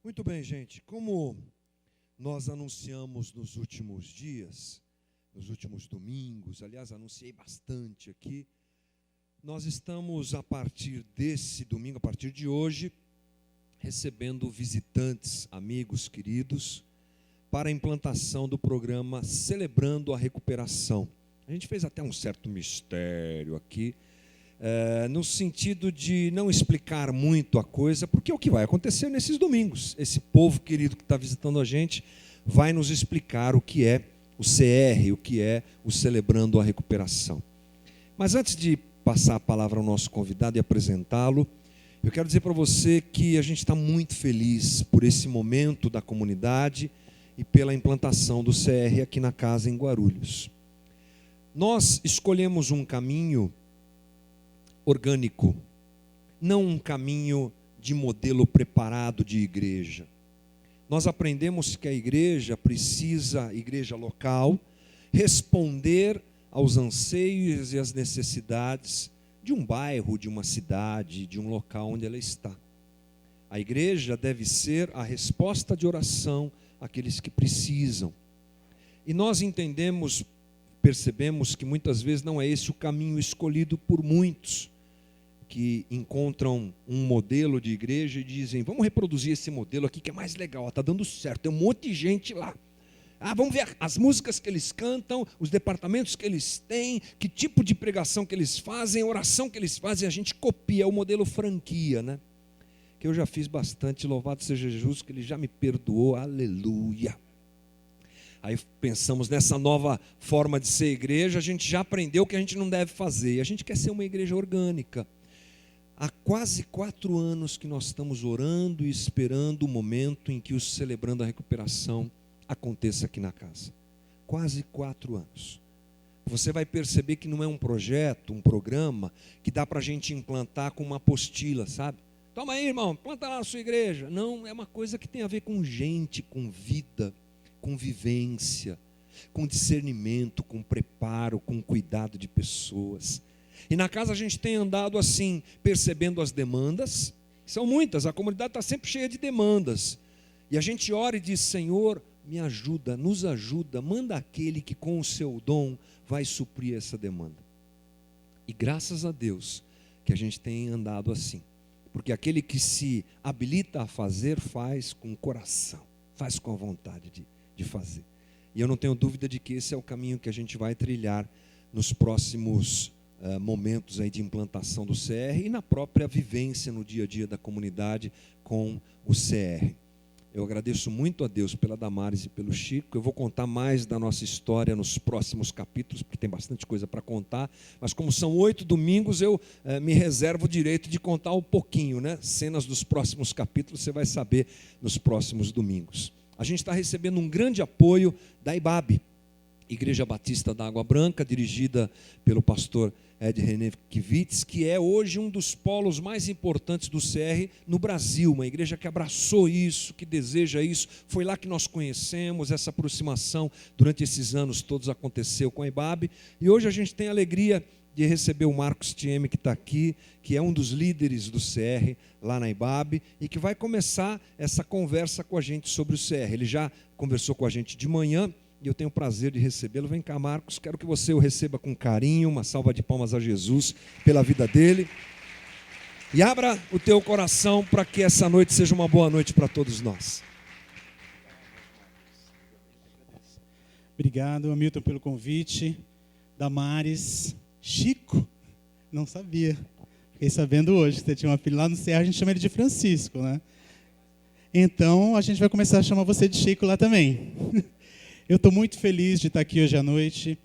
Muito bem, gente. Como nós anunciamos nos últimos dias, nos últimos domingos, aliás, anunciei bastante aqui, nós estamos, a partir desse domingo, a partir de hoje, recebendo visitantes, amigos, queridos, para a implantação do programa Celebrando a Recuperação. A gente fez até um certo mistério aqui, no sentido de não explicar muito a coisa, porque é o que vai acontecer nesses domingos. Esse povo querido que está visitando a gente vai nos explicar o que é o CR, o que é o Celebrando a Recuperação. Mas antes de passar a palavra ao nosso convidado e apresentá-lo, eu quero dizer para você que a gente está muito feliz por esse momento da comunidade e pela implantação do CR aqui na casa em Guarulhos. Nós escolhemos um caminho orgânico, não um caminho de modelo preparado de igreja. Nós aprendemos que a igreja local, responder aos anseios e às necessidades de um bairro, de uma cidade, de um local onde ela está. A igreja deve ser a resposta de oração àqueles que precisam. E nós percebemos que muitas vezes não é esse o caminho escolhido por muitos, que encontram um modelo de igreja e dizem, vamos reproduzir esse modelo aqui que é mais legal, está dando certo, tem um monte de gente lá. Vamos ver as músicas que eles cantam, os departamentos que eles têm, que tipo de pregação que eles fazem, a oração que eles fazem, a gente copia, é o modelo franquia, né? Que eu já fiz bastante, louvado seja Jesus, que ele já me perdoou, aleluia. Aí pensamos nessa nova forma de ser igreja, a gente já aprendeu o que a gente não deve fazer, a gente quer ser uma igreja orgânica. Há quase 4 anos que nós estamos orando e esperando o momento em que o Celebrando a Recuperação aconteça aqui na casa. Quase 4 anos. Você vai perceber que não é um projeto, um programa, que dá para a gente implantar com uma apostila, sabe? Toma aí, irmão, planta lá na sua igreja. Não, é uma coisa que tem a ver com gente, com vida, com vivência, com discernimento, com preparo, com cuidado de pessoas. E na casa a gente tem andado assim, percebendo as demandas, são muitas, a comunidade está sempre cheia de demandas. E a gente ora e diz, Senhor, me ajuda, nos ajuda, manda aquele que com o seu dom vai suprir essa demanda. E graças a Deus que a gente tem andado assim, porque aquele que se habilita a fazer, faz com o coração, faz com a vontade de fazer. E eu não tenho dúvida de que esse é o caminho que a gente vai trilhar nos próximos momentos aí de implantação do CR e na própria vivência no dia a dia da comunidade com o CR. Eu agradeço muito a Deus pela Damares e pelo Chico. Eu vou contar mais da nossa história nos próximos capítulos, porque tem bastante coisa para contar, mas como são 8 domingos, eu me reservo o direito de contar um pouquinho, né? Cenas dos próximos capítulos você vai saber nos próximos domingos. A gente está recebendo um grande apoio da IBAB, Igreja Batista da Água Branca, dirigida pelo pastor Ed René Kivitz, que é hoje um dos polos mais importantes do CR no Brasil, uma igreja que abraçou isso, que deseja isso. Foi lá que nós conhecemos, essa aproximação durante esses anos todos aconteceu com a IBAB, e hoje a gente tem a alegria de receber o Marcos Thieme, que está aqui, que é um dos líderes do CR lá na IBAB, e que vai começar essa conversa com a gente sobre o CR. Ele já conversou com a gente de manhã, e eu tenho o prazer de recebê-lo. Vem cá, Marcos, quero que você o receba com carinho, uma salva de palmas a Jesus pela vida dele. E abra o teu coração para que essa noite seja uma boa noite para todos nós. Obrigado, Hamilton, pelo convite. Damares, Chico, não sabia. Fiquei sabendo hoje que você tinha um filho lá no CR, a gente chama ele de Francisco, né? Então, a gente vai começar a chamar você de Chico lá também. Eu estou muito feliz de estar aqui hoje à noite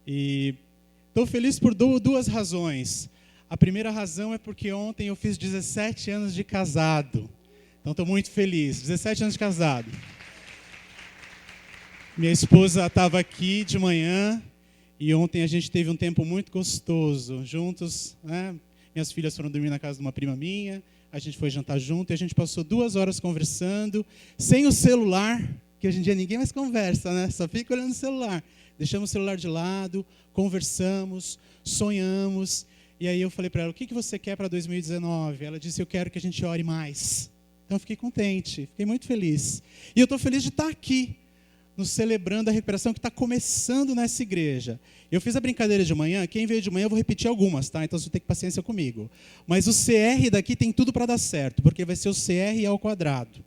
e estou feliz por 2 razões. A primeira razão é porque ontem eu fiz 17 anos de casado. Então estou muito feliz, 17 anos de casado. Minha esposa estava aqui de manhã e ontem a gente teve um tempo muito gostoso juntos, né? Minhas filhas foram dormir na casa de uma prima minha, a gente foi jantar junto e a gente passou 2 horas conversando, sem o celular, que hoje em dia ninguém mais conversa, né? Só fica olhando o celular. Deixamos o celular de lado, conversamos, sonhamos. E aí eu falei para ela, o que você quer para 2019? Ela disse, eu quero que a gente ore mais. Então eu fiquei contente, fiquei muito feliz. E eu estou feliz de estar aqui, nos celebrando a recuperação que está começando nessa igreja. Eu fiz a brincadeira de manhã, quem veio de manhã eu vou repetir algumas, tá? Então você tem que ter paciência comigo. Mas o CR daqui tem tudo para dar certo, porque vai ser o CR ao quadrado.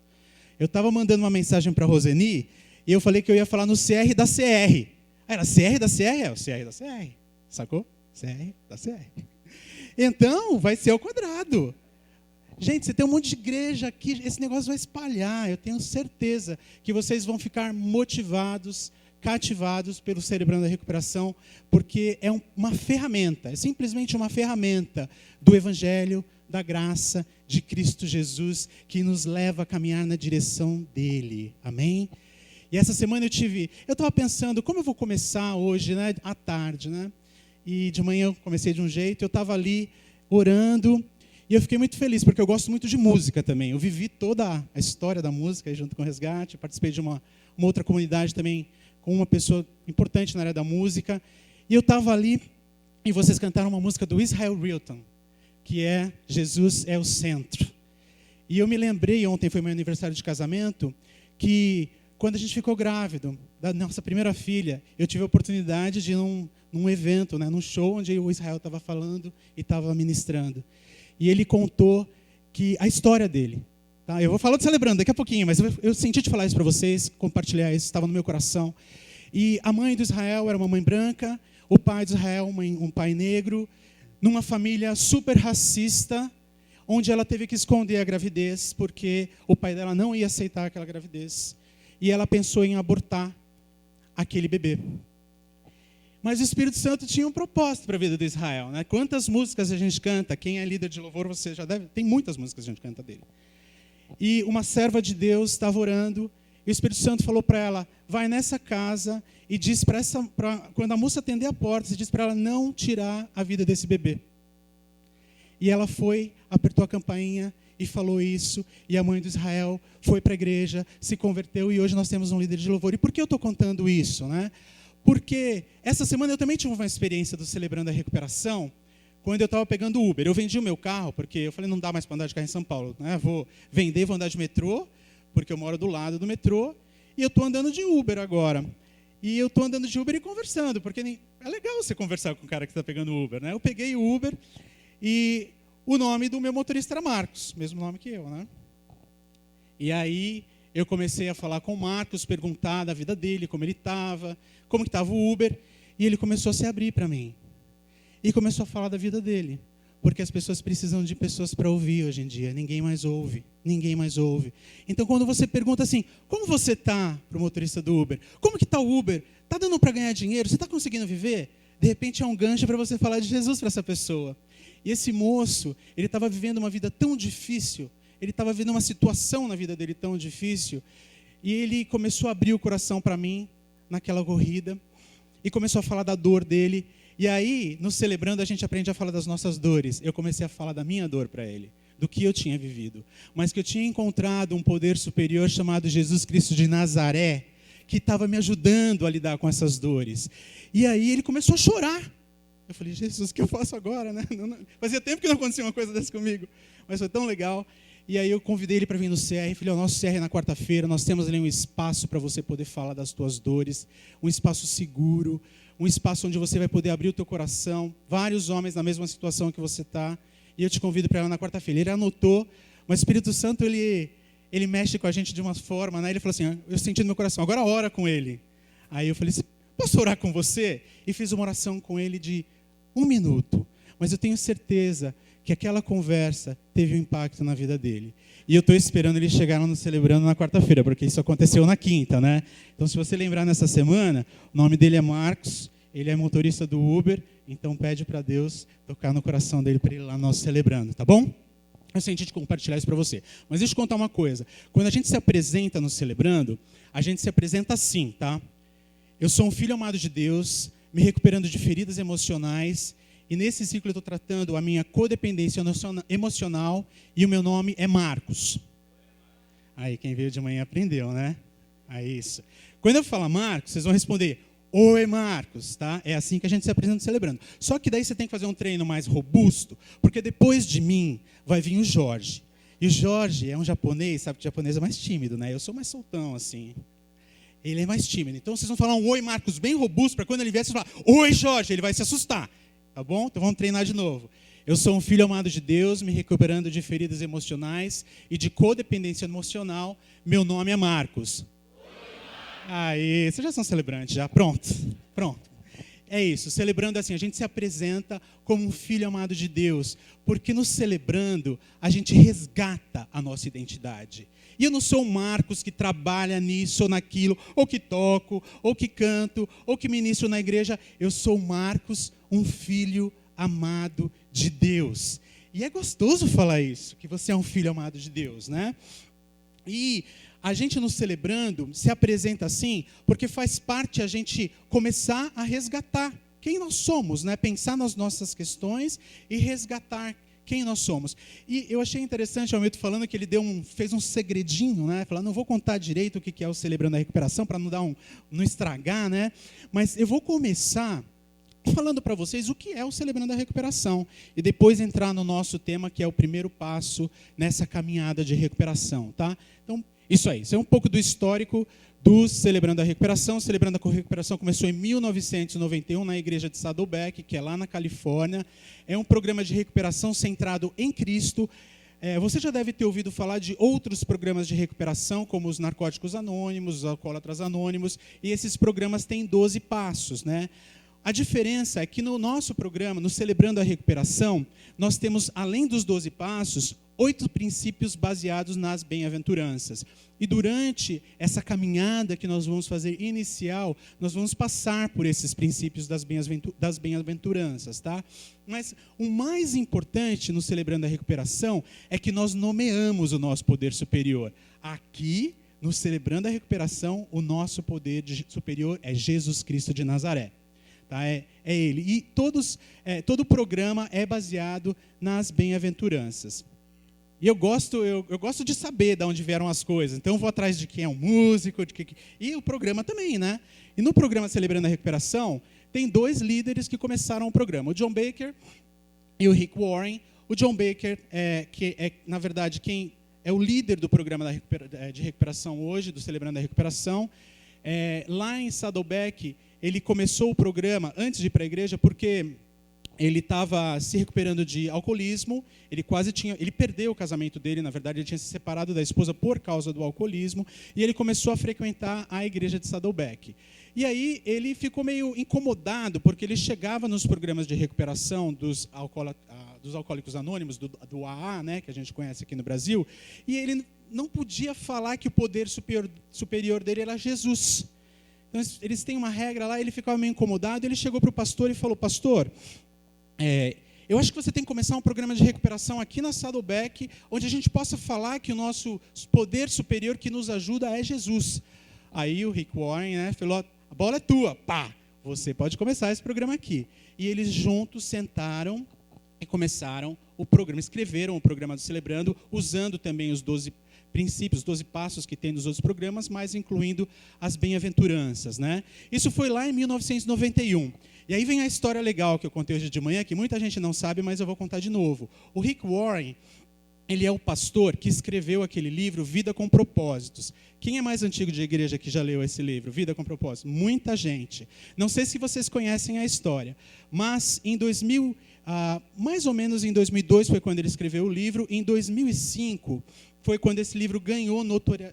Eu estava mandando uma mensagem para a Roseni, e eu falei que eu ia falar no CR da CR. Era CR da CR? É o CR da CR. Sacou? CR da CR. Então, vai ser ao quadrado. Gente, você tem um monte de igreja aqui, esse negócio vai espalhar. Eu tenho certeza que vocês vão ficar motivados, cativados pelo Celebrando a Recuperação, porque é uma ferramenta, é simplesmente uma ferramenta do Evangelho, da graça de Cristo Jesus, que nos leva a caminhar na direção dele. Amém? E essa semana eu estava pensando, como eu vou começar hoje, né, à tarde, né? E de manhã eu comecei de um jeito, eu estava ali orando, e eu fiquei muito feliz, porque eu gosto muito de música também. Eu vivi toda a história da música aí junto com o Resgate, participei de uma outra comunidade também, com uma pessoa importante na área da música. E eu estava ali, e vocês cantaram uma música do Israel Wilton, que é Jesus é o Centro. E eu me lembrei, ontem foi meu aniversário de casamento, que quando a gente ficou grávido da nossa primeira filha, eu tive a oportunidade de ir num evento, né, num show onde o Israel estava falando e estava ministrando. E ele contou a história dele. Tá? Eu vou falar do Celebrando daqui a pouquinho, mas eu senti de falar isso para vocês, compartilhar isso, estava no meu coração. E a mãe do Israel era uma mãe branca, o pai do Israel um pai negro, numa família super racista, onde ela teve que esconder a gravidez, porque o pai dela não ia aceitar aquela gravidez. E ela pensou em abortar aquele bebê. Mas o Espírito Santo tinha um propósito para a vida de Israel, né? Quantas músicas a gente canta? Quem é líder de louvor, você já deve... Tem muitas músicas que a gente canta dele. E uma serva de Deus estava orando, e o Espírito Santo falou para ela, vai nessa casa e diz quando a moça atender a porta, você diz para ela não tirar a vida desse bebê. E ela foi, apertou a campainha e falou isso, e a mãe do Israel foi para a igreja, se converteu, e hoje nós temos um líder de louvor. E por que eu estou contando isso, né? Porque essa semana eu também tive uma experiência do Celebrando a Recuperação, quando eu estava pegando o Uber. Eu vendi o meu carro, porque eu falei, não dá mais para andar de carro em São Paulo, né? Vou vender, vou andar de metrô, porque eu moro do lado do metrô, e eu estou andando de Uber agora. E eu estou andando de Uber e conversando, porque é legal você conversar com o cara que está pegando o Uber, né? Eu peguei o Uber e o nome do meu motorista era Marcos, mesmo nome que eu, né? E aí eu comecei a falar com o Marcos, perguntar da vida dele, como ele estava, como que estava o Uber, e ele começou a se abrir para mim. E começou a falar da vida dele, porque as pessoas precisam de pessoas para ouvir hoje em dia, ninguém mais ouve. Então quando você pergunta assim, como você está para o motorista do Uber? Como que está o Uber? Está dando para ganhar dinheiro? Você está conseguindo viver? De repente é um gancho para você falar de Jesus para essa pessoa. E esse moço, ele estava vivendo uma vida tão difícil, ele estava vivendo uma situação na vida dele tão difícil, e ele começou a abrir o coração para mim, naquela corrida, e começou a falar da dor dele. E aí, no Celebrando, a gente aprende a falar das nossas dores. Eu comecei a falar da minha dor para ele, do que eu tinha vivido. Mas que eu tinha encontrado um poder superior chamado Jesus Cristo de Nazaré, que estava me ajudando a lidar com essas dores. E aí ele começou a chorar. Eu falei, Jesus, o que eu faço agora, né? Fazia tempo que não acontecia uma coisa dessa comigo, mas foi tão legal. E aí eu convidei ele para vir no CR, falei, o nosso CR é na quarta-feira, nós temos ali um espaço para você poder falar das tuas dores, um espaço seguro, um espaço onde você vai poder abrir o teu coração, vários homens na mesma situação que você está, e eu te convido para ela na quarta-feira. Ele anotou, mas o Espírito Santo, ele mexe com a gente de uma forma, né? Ele falou assim, eu senti no meu coração, agora ora com ele. Aí eu falei assim, posso orar com você? E fiz uma oração com ele de 1 minuto, mas eu tenho certeza que aquela conversa teve um impacto na vida dele. E eu estou esperando ele chegar no Celebrando na quarta-feira, porque isso aconteceu na quinta, né? Então, se você lembrar nessa semana, o nome dele é Marcos, ele é motorista do Uber, então pede para Deus tocar no coração dele para ele lá no nosso Celebrando, tá bom? Eu senti de compartilhar isso para você. Mas deixa eu contar uma coisa. Quando a gente se apresenta no Celebrando, a gente se apresenta assim, tá? Eu sou um filho amado de Deus, me recuperando de feridas emocionais, e nesse ciclo eu estou tratando a minha codependência emocional, e o meu nome é Marcos. Aí, quem veio de manhã aprendeu, né? Aí, isso. Quando eu falar Marcos, vocês vão responder, oi Marcos, tá? É assim que a gente se apresenta Celebrando. Só que daí você tem que fazer um treino mais robusto, porque depois de mim vai vir o Jorge. E o Jorge é um japonês, sabe que o japonês é mais tímido, né? Eu sou mais soltão, assim. Ele é mais tímido. Então, vocês vão falar um oi, Marcos, bem robusto, para quando ele vier, vocês falar, oi, Jorge, ele vai se assustar. Tá bom? Então, vamos treinar de novo. Eu sou um filho amado de Deus, me recuperando de feridas emocionais e de codependência emocional. Meu nome é Marcos. Aí, vocês já são celebrantes, já? Pronto. É isso, celebrando assim, a gente se apresenta como um filho amado de Deus, porque no celebrando, a gente resgata a nossa identidade. E eu não sou o Marcos que trabalha nisso ou naquilo, ou que toco, ou que canto, ou que ministro na igreja. Eu sou o Marcos, um filho amado de Deus. E é gostoso falar isso, que você é um filho amado de Deus, né? E a gente no celebrando se apresenta assim, porque faz parte a gente começar a resgatar quem nós somos, né? Pensar nas nossas questões e resgatar quem nós somos. E eu achei interessante o Hamilton falando que ele fez um segredinho, né? Falando, não vou contar direito o que é o Celebrando a Recuperação, para não estragar, né? Mas eu vou começar falando para vocês o que é o Celebrando a Recuperação e depois entrar no nosso tema, que é o primeiro passo nessa caminhada de recuperação, tá? Então, isso é um pouco do histórico do Celebrando a Recuperação. Celebrando a Recuperação começou em 1991 na igreja de Saddleback, que é lá na Califórnia. É um programa de recuperação centrado em Cristo. Você já deve ter ouvido falar de outros programas de recuperação, como os Narcóticos Anônimos, os Alcoólatras Anônimos, e esses programas têm 12 passos, né? A diferença é que no nosso programa, no Celebrando a Recuperação, nós temos, além dos 12 passos, 8 princípios baseados nas bem-aventuranças. E durante essa caminhada que nós vamos fazer inicial, nós vamos passar por esses princípios das bem-aventuranças, tá? Mas o mais importante no Celebrando a Recuperação é que nós nomeamos o nosso poder superior. Aqui, no Celebrando a Recuperação, o nosso poder superior é Jesus Cristo de Nazaré. Tá? É Ele. E todo o programa é baseado nas bem-aventuranças. E eu gosto de saber de onde vieram as coisas. Então, eu vou atrás de quem é um músico. E o programa também, né? E no programa Celebrando a Recuperação, tem 2 líderes que começaram o programa. O John Baker e o Rick Warren. O John Baker, na verdade, quem é o líder do programa de recuperação hoje, do Celebrando a Recuperação. Lá em Saddleback, ele começou o programa antes de ir para a igreja, porque ele estava se recuperando de alcoolismo, ele perdeu o casamento dele, na verdade ele tinha se separado da esposa por causa do alcoolismo, e ele começou a frequentar a igreja de Saddleback. E aí ele ficou meio incomodado, porque ele chegava nos programas de recuperação dos Alcoólicos Anônimos, do AA, né, que a gente conhece aqui no Brasil, e ele não podia falar que o poder superior dele era Jesus. Então, eles têm uma regra lá, ele ficava meio incomodado, ele chegou para o pastor e falou, pastor, eu acho que você tem que começar um programa de recuperação aqui na Saddleback, onde a gente possa falar que o nosso poder superior que nos ajuda é Jesus. Aí o Rick Warren, né, falou, a bola é tua, pá, você pode começar esse programa aqui. E eles juntos sentaram e começaram o programa, escreveram o programa do Celebrando, usando também os 12 princípios, 12 passos que tem nos outros programas, mas incluindo as bem-aventuranças, né? Isso foi lá em 1991. E aí vem a história legal que eu contei hoje de manhã, que muita gente não sabe, mas eu vou contar de novo. O Rick Warren, ele é o pastor que escreveu aquele livro, Vida com Propósitos. Quem é mais antigo de igreja que já leu esse livro, Vida com Propósitos? Muita gente. Não sei se vocês conhecem a história, mas em mais ou menos em 2002 foi quando ele escreveu o livro, em 2005 foi quando esse livro ganhou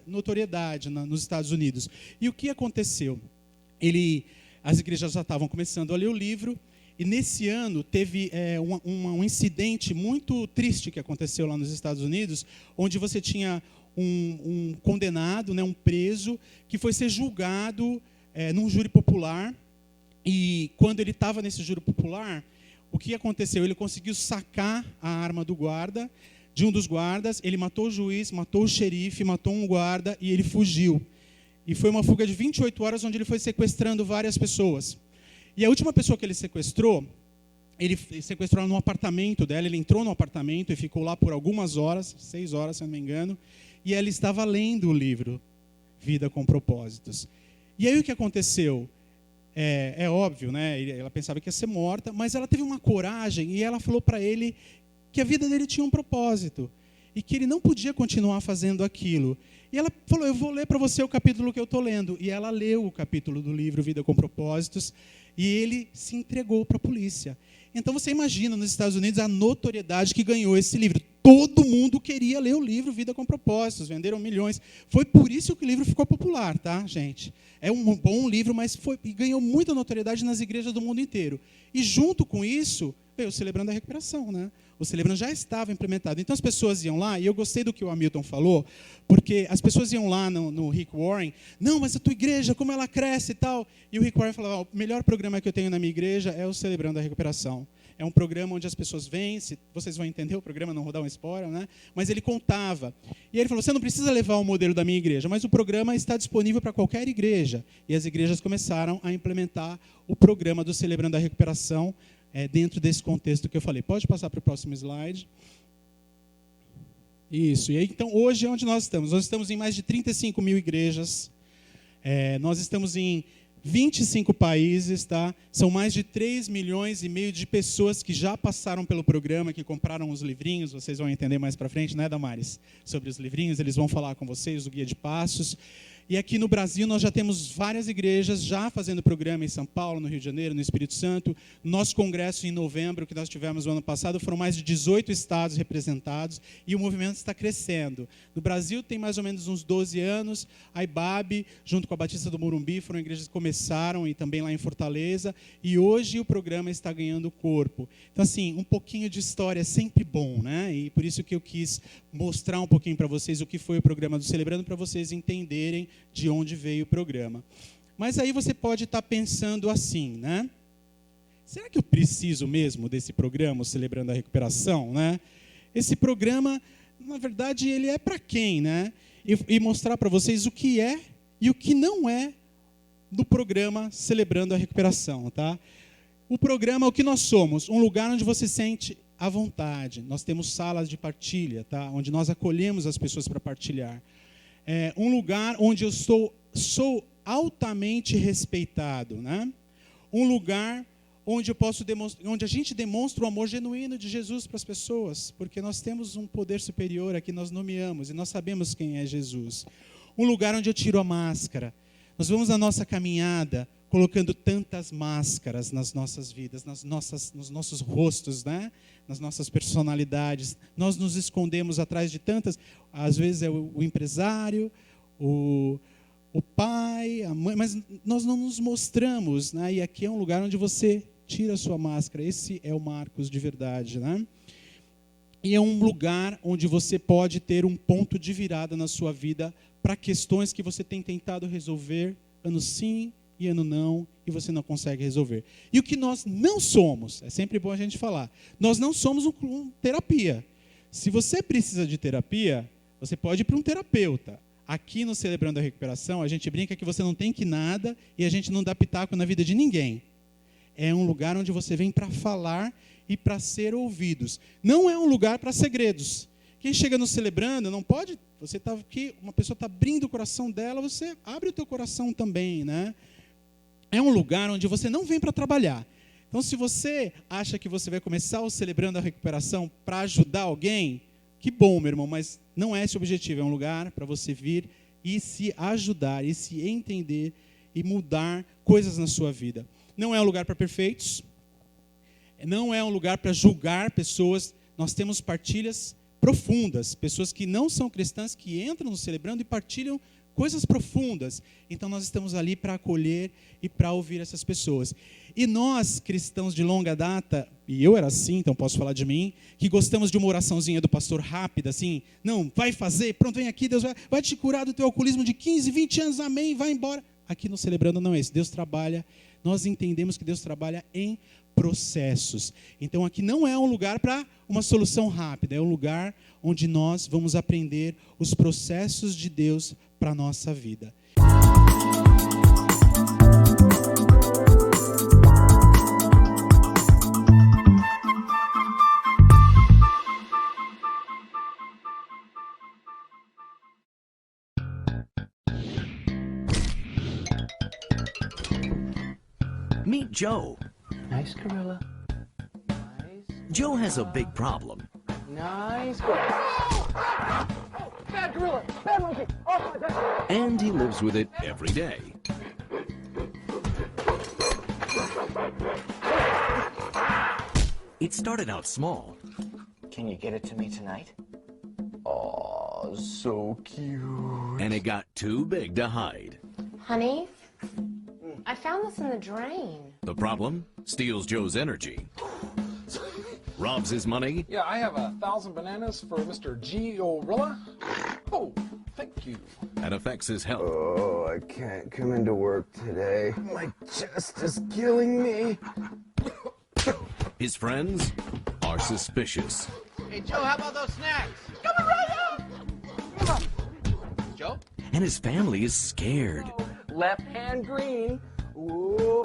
notoriedade nos Estados Unidos. E o que aconteceu? As igrejas já estavam começando a ler o livro, e nesse ano teve um incidente muito triste que aconteceu lá nos Estados Unidos, onde você tinha um condenado, né, um preso, que foi ser julgado num júri popular, e quando ele estava nesse júri popular, o que aconteceu? Ele conseguiu sacar a arma de um dos guardas, ele matou o juiz, matou o xerife, matou um guarda e ele fugiu. E foi uma fuga de 28 horas, onde ele foi sequestrando várias pessoas. E a última pessoa que ele sequestrou no apartamento dela, ele entrou no apartamento e ficou lá por algumas horas, 6 horas, se não me engano, e ela estava lendo o livro, Vida com Propósitos. E aí o que aconteceu? É óbvio, né? Ela pensava que ia ser morta, mas ela teve uma coragem e ela falou para ele que a vida dele tinha um propósito. e que ele não podia continuar fazendo aquilo. E ela falou, eu vou ler para você o capítulo que eu estou lendo. E ela leu o capítulo do livro Vida com Propósitos, e ele se entregou para a polícia. Então você imagina nos Estados Unidos a notoriedade que ganhou esse livro. Todo mundo queria ler o livro Vida com Propósitos, venderam milhões. Foi por isso que o livro ficou popular, tá, gente? É um bom livro, mas ganhou muita notoriedade nas igrejas do mundo inteiro. E junto com isso, veio o Celebrando a Recuperação, né? O Celebrando já estava implementado. Então as pessoas iam lá, e eu gostei do que o Hamilton falou, porque as pessoas iam lá no Rick Warren, não, mas a tua igreja, como ela cresce e tal. E o Rick Warren falava, o melhor programa que eu tenho na minha igreja é o Celebrando a Recuperação. É um programa onde as pessoas vêm, vocês vão entender o programa, não vou dar um spoiler, né? Mas ele contava. E ele falou, você não precisa levar o modelo da minha igreja, mas o programa está disponível para qualquer igreja. E as igrejas começaram a implementar o programa do Celebrando a Recuperação dentro desse contexto que eu falei. Pode passar para o próximo slide. Isso. E aí, então, hoje é onde nós estamos. Nós estamos em mais de 35 mil igrejas. Nós estamos em 25 países, tá? São mais de 3,5 milhões de pessoas que já passaram pelo programa, que compraram os livrinhos. Vocês vão entender mais para frente, né, Damares? Sobre os livrinhos, eles vão falar com vocês, o Guia de Passos. E aqui no Brasil nós já temos várias igrejas já fazendo programa em São Paulo, no Rio de Janeiro, no Espírito Santo. Nosso congresso em novembro, que nós tivemos no ano passado, foram mais de 18 estados representados e o movimento está crescendo. No Brasil tem mais ou menos uns 12 anos, a IBAB, junto com a Batista do Morumbi, foram igrejas que começaram, e também lá em Fortaleza, e hoje o programa está ganhando corpo. Então, assim, um pouquinho de história é sempre bom, né? E por isso que eu quis mostrar um pouquinho para vocês o que foi o programa do Celebrando, para vocês entenderem de onde veio o programa. Mas aí você pode estar pensando assim, né? Será que eu preciso mesmo desse programa, Celebrando a Recuperação, né? Esse programa, na verdade, ele é para quem, né? E mostrar para vocês o que é e o que não é do programa Celebrando a Recuperação, tá? O programa, o que nós somos? Um lugar onde você sente à vontade. Nós temos salas de partilha, tá? Onde nós acolhemos as pessoas para partilhar. Um lugar onde eu sou altamente respeitado, né? Um lugar onde eu posso onde a gente demonstra o amor genuíno de Jesus para as pessoas, porque nós temos um poder superior aqui, nós nomeamos e nós sabemos quem é Jesus. Um lugar onde eu tiro a máscara. Nós vamos na nossa caminhada colocando tantas máscaras nas nossas vidas, nos nossos rostos, né? Nas nossas personalidades. Nós nos escondemos atrás de tantas, às vezes é o empresário, o pai, a mãe, mas nós não nos mostramos, né? E aqui é um lugar onde você tira a sua máscara. Esse é o Marcos de verdade, né? E é um lugar onde você pode ter um ponto de virada na sua vida para questões que você tem tentado resolver, ano sim e ano não, e você não consegue resolver. E o que nós não somos, é sempre bom a gente falar, nós não somos um terapia. Se você precisa de terapia, você pode ir para um terapeuta. Aqui no Celebrando a Recuperação, a gente brinca que você não tem que nada e a gente não dá pitaco na vida de ninguém. É um lugar onde você vem para falar e para ser ouvidos. Não é um lugar para segredos. Quem chega no Celebrando não pode, você está aqui, uma pessoa está abrindo o coração dela, você abre o teu coração também, né? É um lugar onde você não vem para trabalhar. Então, se você acha que você vai começar o Celebrando a Recuperação para ajudar alguém, que bom, meu irmão, mas não é esse o objetivo. É um lugar para você vir e se ajudar, e se entender e mudar coisas na sua vida. Não é um lugar para perfeitos, não é um lugar para julgar pessoas. Nós temos partilhas profundas, pessoas que não são cristãs, que entram no Celebrando e partilham coisas profundas. Então nós estamos ali para acolher e para ouvir essas pessoas. E nós, cristãos de longa data, e eu era assim, então posso falar de mim, que gostamos de uma oraçãozinha do pastor rápida, assim, não, vai fazer, pronto, vem aqui, Deus vai te curar do teu alcoolismo de 15, 20 anos, amém, vai embora. Aqui no Celebrando não é isso, Deus trabalha, nós entendemos que Deus trabalha em processos. Então aqui não é um lugar para uma solução rápida, é um lugar onde nós vamos aprender os processos de Deus para a nossa vida. Meet Joe. Nice gorilla. Nice. Joe has a big problem. Nice gorilla. Bad gorilla! Bad monkey! Oh, my God! And he lives with it every day. It started out small. Can you get it to me tonight? Oh, so cute. And it got too big to hide. Honey, I found this in the drain. The problem? Steals Joe's energy. Robs his money. Yeah, I have 1,000 bananas for Mr. Gorilla. Oh, thank you. And affects his health. Oh, I can't come into work today. My chest is killing me. His friends are suspicious. Hey, Joe, how about those snacks? Coming right up! Come on. Joe? And his family is scared. Left hand green. Ooh.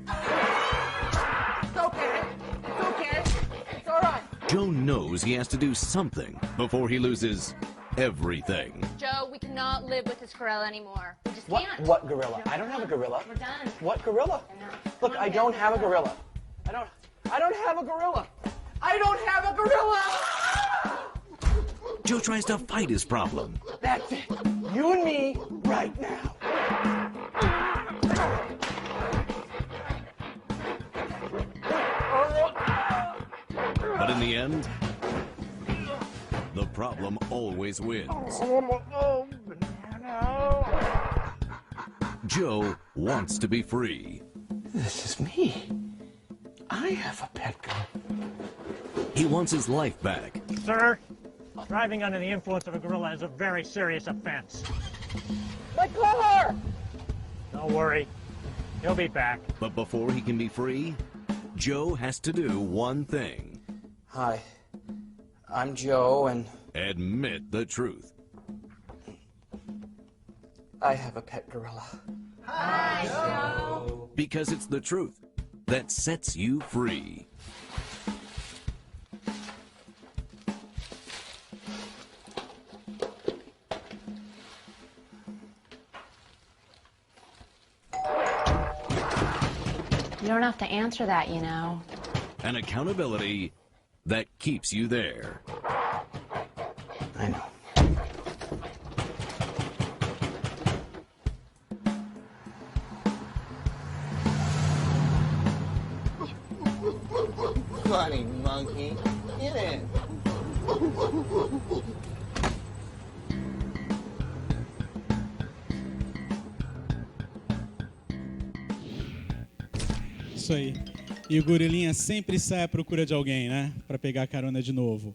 It's okay. It's okay. It's all right. Joe knows he has to do something before he loses everything. Joe, we cannot live with this gorilla anymore. We just What? can't. What gorilla? I don't have a gorilla. We're done. What gorilla? Enough. Look, Come on, I don't Dad. have a gorilla. I don't have a gorilla. I don't have a gorilla. Joe tries to fight his problem. That's it. You and me right now. But in the end, the problem always wins. Joe wants to be free. This is me. I have a pet gorilla. He wants his life back. Sir, driving under the influence of a gorilla is a very serious offense. My car! Don't worry, he'll be back. But before he can be free, Joe has to do one thing. Hi, I'm Joe, and Admit the truth. I have a pet gorilla. Because it's the truth that sets you free. You don't have to answer that, you know. An accountability that keeps you there. I know. Funny monkey. Get in. Isso aí. E o gorilinha sempre sai à procura de alguém, né? Para pegar carona de novo.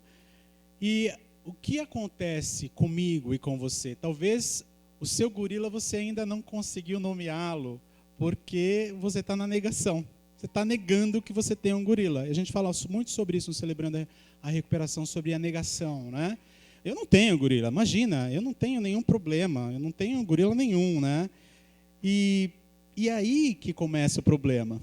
E o que acontece comigo e com você? Talvez o seu gorila você ainda não conseguiu nomeá-lo porque você está na negação. Você está negando que você tem um gorila. A gente fala muito sobre isso no Celebrando a Recuperação, sobre a negação, né? Eu não tenho gorila, imagina, eu não tenho nenhum problema, eu não tenho gorila nenhum, né? E aí que começa o problema.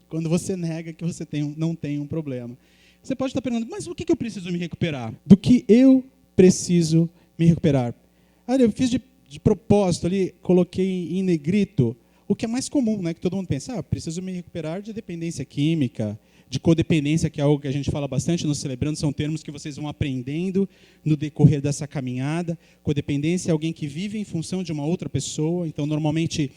Quando você nega que você não tem um problema. Você pode estar perguntando, mas o que eu preciso me recuperar? Do que eu preciso me recuperar? Olha, eu fiz de propósito ali, coloquei em negrito o que é mais comum, né? Que todo mundo pensa, preciso me recuperar de dependência química, de codependência, que é algo que a gente fala bastante no Celebrando, são termos que vocês vão aprendendo no decorrer dessa caminhada. Codependência é alguém que vive em função de uma outra pessoa, então normalmente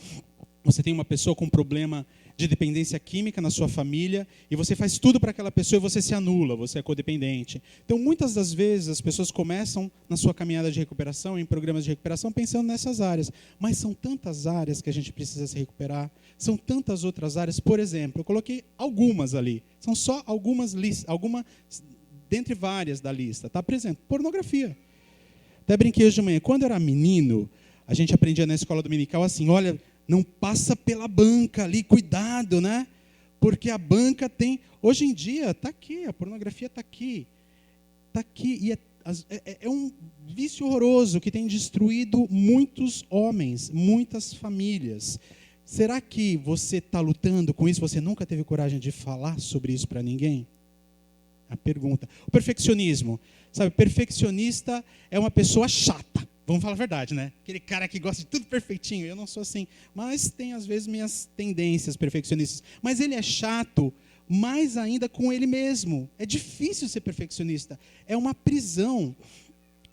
você tem uma pessoa com problema de dependência química na sua família e você faz tudo para aquela pessoa e você se anula, você é codependente. Então, muitas das vezes, as pessoas começam na sua caminhada de recuperação, em programas de recuperação, pensando nessas áreas. Mas são tantas áreas que a gente precisa se recuperar, são tantas outras áreas. Por exemplo, eu coloquei algumas ali. São só algumas dentre várias da lista. Tá? Por exemplo, pornografia. Até brinquei hoje de manhã. Quando eu era menino, a gente aprendia na escola dominical assim, olha, não passa pela banca ali, cuidado, né? Porque a banca tem... Hoje em dia, está aqui, a pornografia está aqui. Está aqui. E é um vício horroroso que tem destruído muitos homens, muitas famílias. Será que você está lutando com isso? Você nunca teve coragem de falar sobre isso para ninguém? A pergunta. O perfeccionismo. Sabe, perfeccionista é uma pessoa chata. Vamos falar a verdade, né? Aquele cara que gosta de tudo perfeitinho. Eu não sou assim. Mas tem, às vezes, minhas tendências perfeccionistas. Mas ele é chato, mais ainda com ele mesmo. É difícil ser perfeccionista. É uma prisão.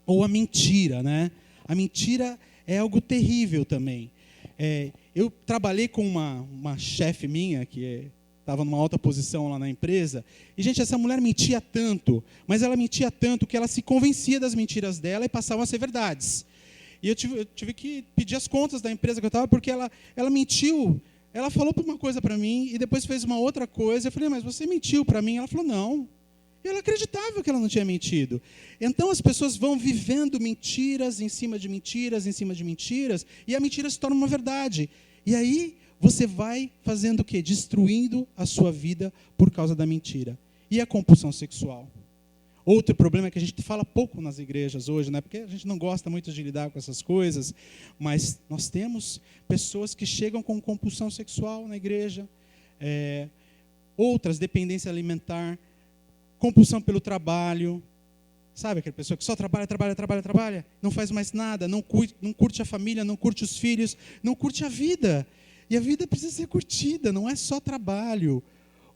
ou a mentira, né? A mentira é algo terrível também. Eu trabalhei com uma chefe minha, que estava numa alta posição lá na empresa, e, gente, essa mulher mentia tanto, mas ela mentia tanto que ela se convencia das mentiras dela e passavam a ser verdades. E eu tive que pedir as contas da empresa que eu estava, porque ela mentiu. Ela falou uma coisa para mim e depois fez uma outra coisa. Eu falei, mas você mentiu para mim? Ela falou, não. E ela acreditava que ela não tinha mentido. Então as pessoas vão vivendo mentiras em cima de mentiras, em cima de mentiras, e a mentira se torna uma verdade. E aí você vai fazendo o quê? Destruindo a sua vida por causa da mentira. E a compulsão sexual? Outro problema é que a gente fala pouco nas igrejas hoje, né? Porque a gente não gosta muito de lidar com essas coisas, mas nós temos pessoas que chegam com compulsão sexual na igreja, outras, dependência alimentar, compulsão pelo trabalho, sabe? Aquela pessoa que só trabalha, não faz mais nada, não curte a família, não curte os filhos, não curte a vida. E a vida precisa ser curtida, não é só trabalho.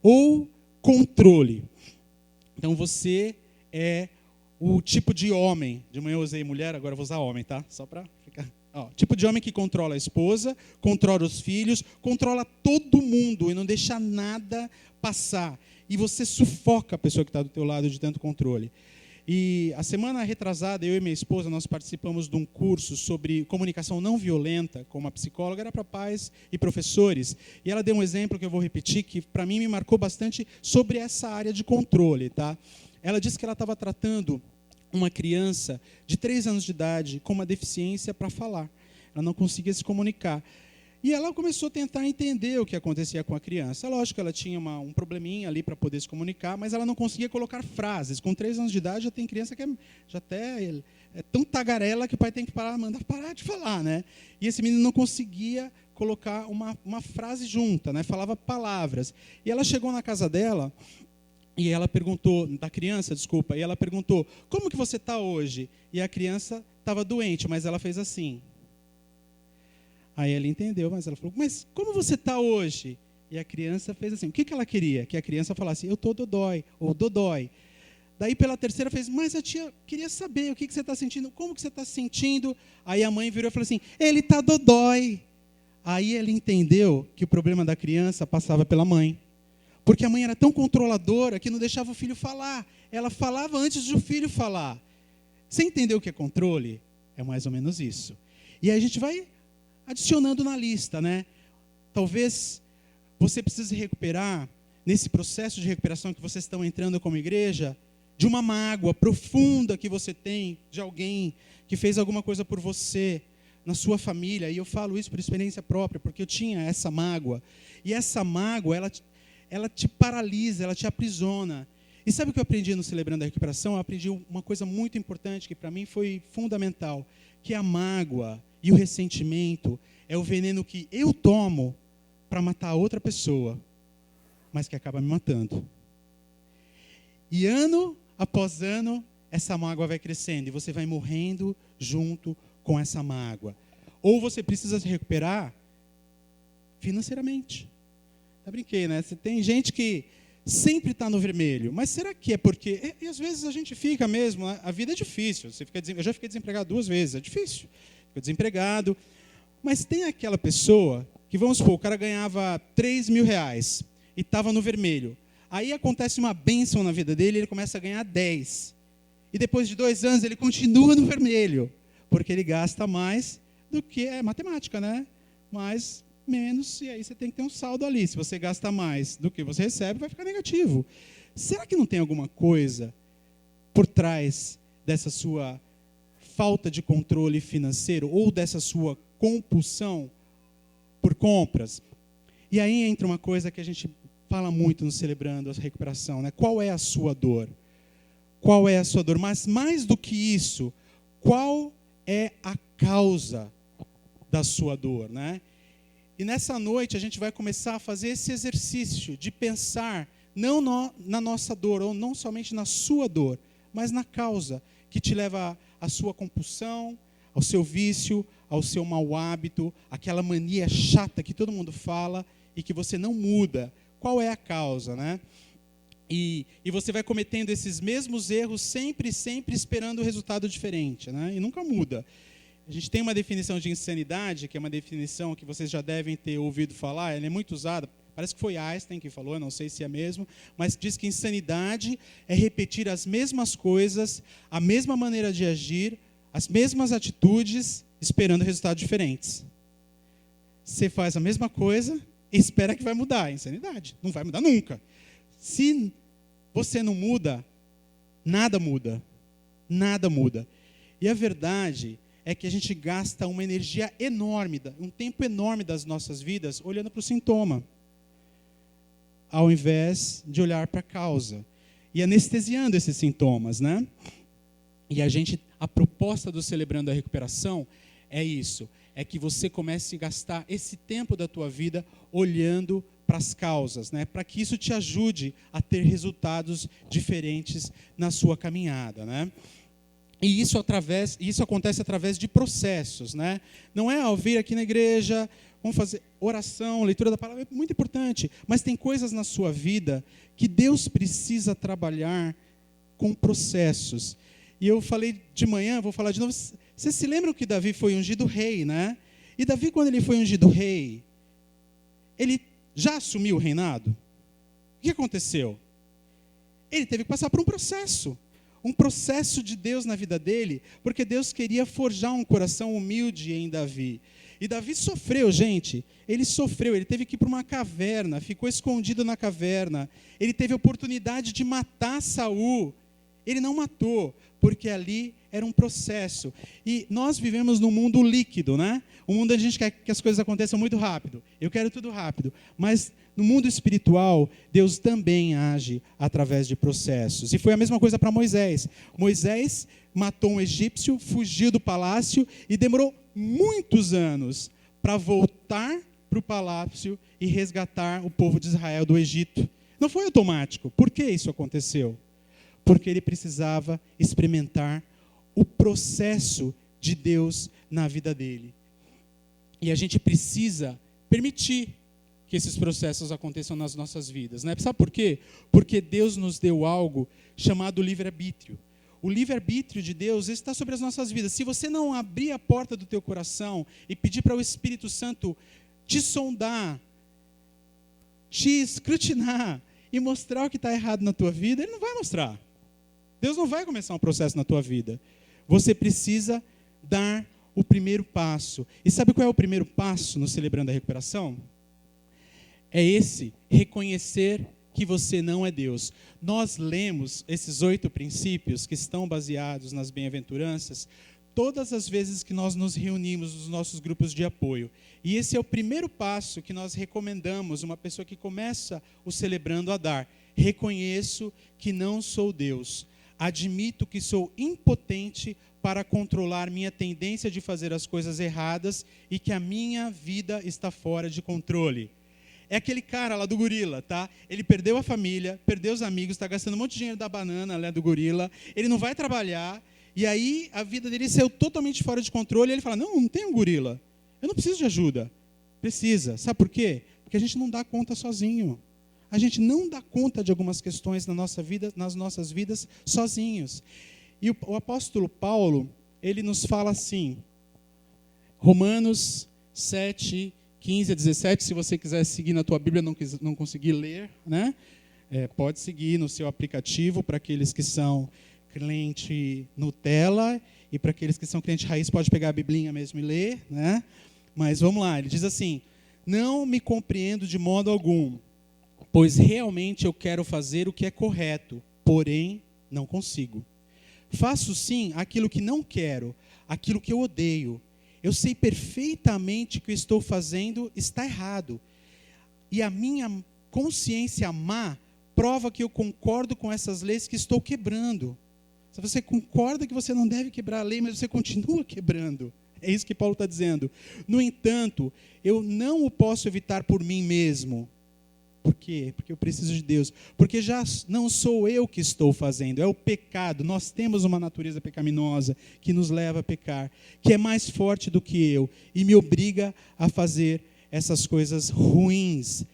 Ou controle. Então você é o tipo de homem, de manhã eu usei mulher, agora eu vou usar homem, tá? Só para ficar... tipo de homem que controla a esposa, controla os filhos, controla todo mundo e não deixa nada passar. E você sufoca a pessoa que está do teu lado de tanto controle. E a semana retrasada, eu e minha esposa, nós participamos de um curso sobre comunicação não violenta com uma psicóloga, era para pais e professores. E ela deu um exemplo que eu vou repetir, que para mim me marcou bastante sobre essa área de controle, tá? Ela disse que ela estava tratando uma criança de 3 anos de idade com uma deficiência para falar. Ela não conseguia se comunicar. E ela começou a tentar entender o que acontecia com a criança. Lógico que ela tinha um probleminha ali para poder se comunicar, mas ela não conseguia colocar frases. Com 3 anos de idade já tem criança que já até é tão tagarela que o pai tem que mandar parar de falar, né? E esse menino não conseguia colocar uma frase junta, né? Falava palavras. E ela chegou na casa dela e ela perguntou, e ela perguntou, como que você está hoje? E a criança estava doente, mas ela fez assim. Aí ela entendeu, mas ela falou, mas como você está hoje? E a criança fez assim. O que ela queria? Que a criança falasse, eu estou dodói, ou dodói. Daí pela terceira fez, mas a tia queria saber o que você está sentindo, como que você está sentindo? Aí a mãe virou e falou assim, ele está dodói. Aí ele entendeu que o problema da criança passava pela mãe. Porque a mãe era tão controladora que não deixava o filho falar. Ela falava antes do filho falar. Você entendeu o que é controle? É mais ou menos isso. E aí a gente vai adicionando na lista, né? Talvez você precise recuperar, nesse processo de recuperação que vocês estão entrando como igreja, de uma mágoa profunda que você tem de alguém que fez alguma coisa por você, na sua família. E eu falo isso por experiência própria, porque eu tinha essa mágoa. E essa mágoa, ela te paralisa, ela te aprisiona. E sabe o que eu aprendi no Celebrando a Recuperação? Eu aprendi uma coisa muito importante, que para mim foi fundamental, que a mágoa e o ressentimento é o veneno que eu tomo para matar outra pessoa, mas que acaba me matando. E ano após ano, essa mágoa vai crescendo e você vai morrendo junto com essa mágoa. Ou você precisa se recuperar financeiramente. Eu brinquei, né? Tem gente que sempre está no vermelho, mas será que é porque... E às vezes a gente fica mesmo, a vida é difícil. Eu já fiquei desempregado 2 vezes, é difícil. Fico desempregado. Mas tem aquela pessoa que, vamos supor, o cara ganhava 3 mil reais e estava no vermelho. Aí acontece uma bênção na vida dele, ele começa a ganhar 10. E depois de 2 anos ele continua no vermelho, porque ele gasta mais do que... É matemática, né? Mais, menos, e aí você tem que ter um saldo ali. Se você gasta mais do que você recebe, vai ficar negativo. Será que não tem alguma coisa por trás dessa sua falta de controle financeiro ou dessa sua compulsão por compras? E aí entra uma coisa que a gente fala muito no Celebrando a Recuperação, né? Qual é a sua dor? Qual é a sua dor? Mas mais do que isso, qual é a causa da sua dor, né? E nessa noite a gente vai começar a fazer esse exercício de pensar não na nossa dor, ou não somente na sua dor, mas na causa que te leva à sua compulsão, ao seu vício, ao seu mau hábito, aquela mania chata que todo mundo fala e que você não muda. Qual é a causa, né? E você vai cometendo esses mesmos erros sempre esperando um resultado diferente, né? E nunca muda. A gente tem uma definição de insanidade, que é uma definição que vocês já devem ter ouvido falar, ela é muito usada, parece que foi Einstein que falou, não sei se é mesmo, mas diz que insanidade é repetir as mesmas coisas, a mesma maneira de agir, as mesmas atitudes, esperando resultados diferentes. Você faz a mesma coisa e espera que vai mudar, é insanidade, não vai mudar nunca. Se você não muda, nada muda. Nada muda. E a verdade é que a gente gasta uma energia enorme, um tempo enorme das nossas vidas olhando para o sintoma, ao invés de olhar para a causa. E anestesiando esses sintomas, né? E a proposta do Celebrando a Recuperação é isso. É que você comece a gastar esse tempo da tua vida olhando para as causas, né? Para que isso te ajude a ter resultados diferentes na sua caminhada, né? E isso acontece através de processos, né? Não é ao vir aqui na igreja, vamos fazer oração, leitura da palavra, é muito importante, mas tem coisas na sua vida que Deus precisa trabalhar com processos. E eu falei de manhã, vou falar de novo. Vocês se lembram que Davi foi ungido rei, né? E Davi, quando ele foi ungido rei, ele já assumiu o reinado? O que aconteceu? Ele teve que passar por um processo de Deus na vida dele, porque Deus queria forjar um coração humilde em Davi. E Davi sofreu, gente. Ele sofreu, ele teve que ir para uma caverna, ficou escondido na caverna. Ele teve a oportunidade de matar Saul. Ele não matou, porque ali era um processo. E nós vivemos num mundo líquido, né? Um mundo onde a gente quer que as coisas aconteçam muito rápido. Eu quero tudo rápido. Mas no mundo espiritual, Deus também age através de processos. E foi a mesma coisa para Moisés. Moisés matou um egípcio, fugiu do palácio e demorou muitos anos para voltar para o palácio e resgatar o povo de Israel do Egito. Não foi automático. Por que isso aconteceu? Porque ele precisava experimentar o processo de Deus na vida dele. E a gente precisa permitir que esses processos aconteçam nas nossas vidas, né? Sabe por quê? Porque Deus nos deu algo chamado livre-arbítrio. O livre-arbítrio de Deus está sobre as nossas vidas. Se você não abrir a porta do teu coração e pedir para o Espírito Santo te sondar, te escrutinar e mostrar o que está errado na tua vida, Ele não vai mostrar. Deus não vai começar um processo na tua vida. Você precisa dar o primeiro passo. E sabe qual é o primeiro passo no Celebrando a Recuperação? É reconhecer que você não é Deus. Nós lemos esses 8 princípios que estão baseados nas bem-aventuranças todas as vezes que nós nos reunimos nos nossos grupos de apoio. E esse é o primeiro passo que nós recomendamos uma pessoa que começa o Celebrando a dar. Reconheço que não sou Deus. Admito que sou impotente para controlar minha tendência de fazer as coisas erradas e que a minha vida está fora de controle. É aquele cara lá do gorila, tá? Ele perdeu a família, perdeu os amigos, está gastando um monte de dinheiro da banana lá do gorila, ele não vai trabalhar, e aí a vida dele saiu totalmente fora de controle, e ele fala, não tem um gorila, eu não preciso de ajuda. Precisa, sabe por quê? Porque a gente não dá conta sozinho. A gente não dá conta de algumas questões nas nossas vidas sozinhos. E o apóstolo Paulo, ele nos fala assim, Romanos 7, 15 a 17, se você quiser seguir na tua Bíblia, não conseguir ler, né? Pode seguir no seu aplicativo, para aqueles que são cliente Nutella, e para aqueles que são cliente raiz, pode pegar a Biblinha mesmo e ler, né? Mas vamos lá, ele diz assim, não me compreendo de modo algum, pois realmente eu quero fazer o que é correto, porém não consigo. Faço sim aquilo que não quero, aquilo que eu odeio. Eu sei perfeitamente que o que eu estou fazendo está errado. E a minha consciência má prova que eu concordo com essas leis que estou quebrando. Se você concorda que você não deve quebrar a lei, mas você continua quebrando. É isso que Paulo está dizendo. No entanto, eu não o posso evitar por mim mesmo. Por quê? Porque eu preciso de Deus. Porque já não sou eu que estou fazendo, é o pecado. Nós temos uma natureza pecaminosa que nos leva a pecar, que é mais forte do que eu e me obriga a fazer essas coisas ruins.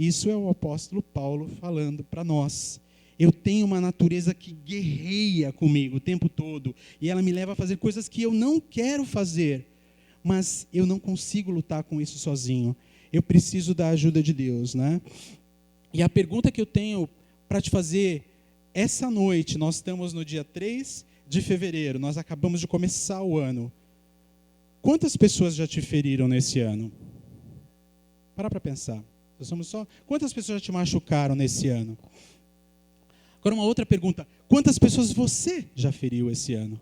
Isso é o apóstolo Paulo falando para nós. Eu tenho uma natureza que guerreia comigo o tempo todo, e ela me leva a fazer coisas que eu não quero fazer, mas eu não consigo lutar com isso sozinho. Eu preciso da ajuda de Deus, né? E a pergunta que eu tenho para te fazer essa noite, nós estamos no dia 3 de fevereiro, nós acabamos de começar o ano. Quantas pessoas já te feriram nesse ano? Para pensar. Quantas pessoas já te machucaram nesse ano? Agora uma outra pergunta. Quantas pessoas você já feriu esse ano?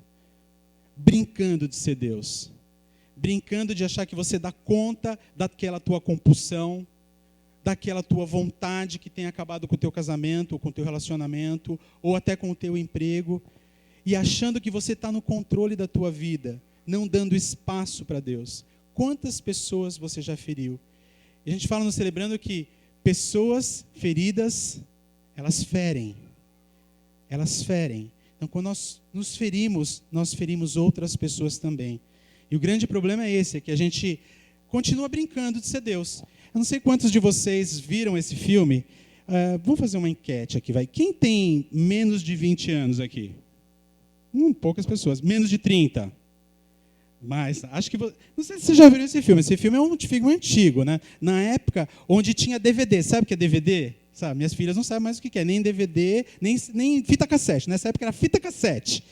Brincando de ser Deus. Brincando de achar que você dá conta daquela tua compulsão, daquela tua vontade que tem acabado com o teu casamento, ou com o teu relacionamento, ou até com o teu emprego, e achando que você está no controle da tua vida, não dando espaço para Deus. Quantas pessoas você já feriu? E a gente fala no Celebrando que pessoas feridas, elas ferem. Elas ferem. Então, quando nós nos ferimos, nós ferimos outras pessoas também. E o grande problema é esse, é que a gente continua brincando de ser Deus. Eu não sei quantos de vocês viram esse filme. Vamos fazer uma enquete aqui, vai. Quem tem menos de 20 anos aqui? Poucas pessoas. Menos de 30? Mas, acho que... Não sei se vocês já viram esse filme. Esse filme é um filme antigo, né? Na época onde tinha DVD. Sabe o que é DVD? Sabe? Minhas filhas não sabem mais o que é. Nem DVD, nem fita cassete. Nessa época era fita cassete.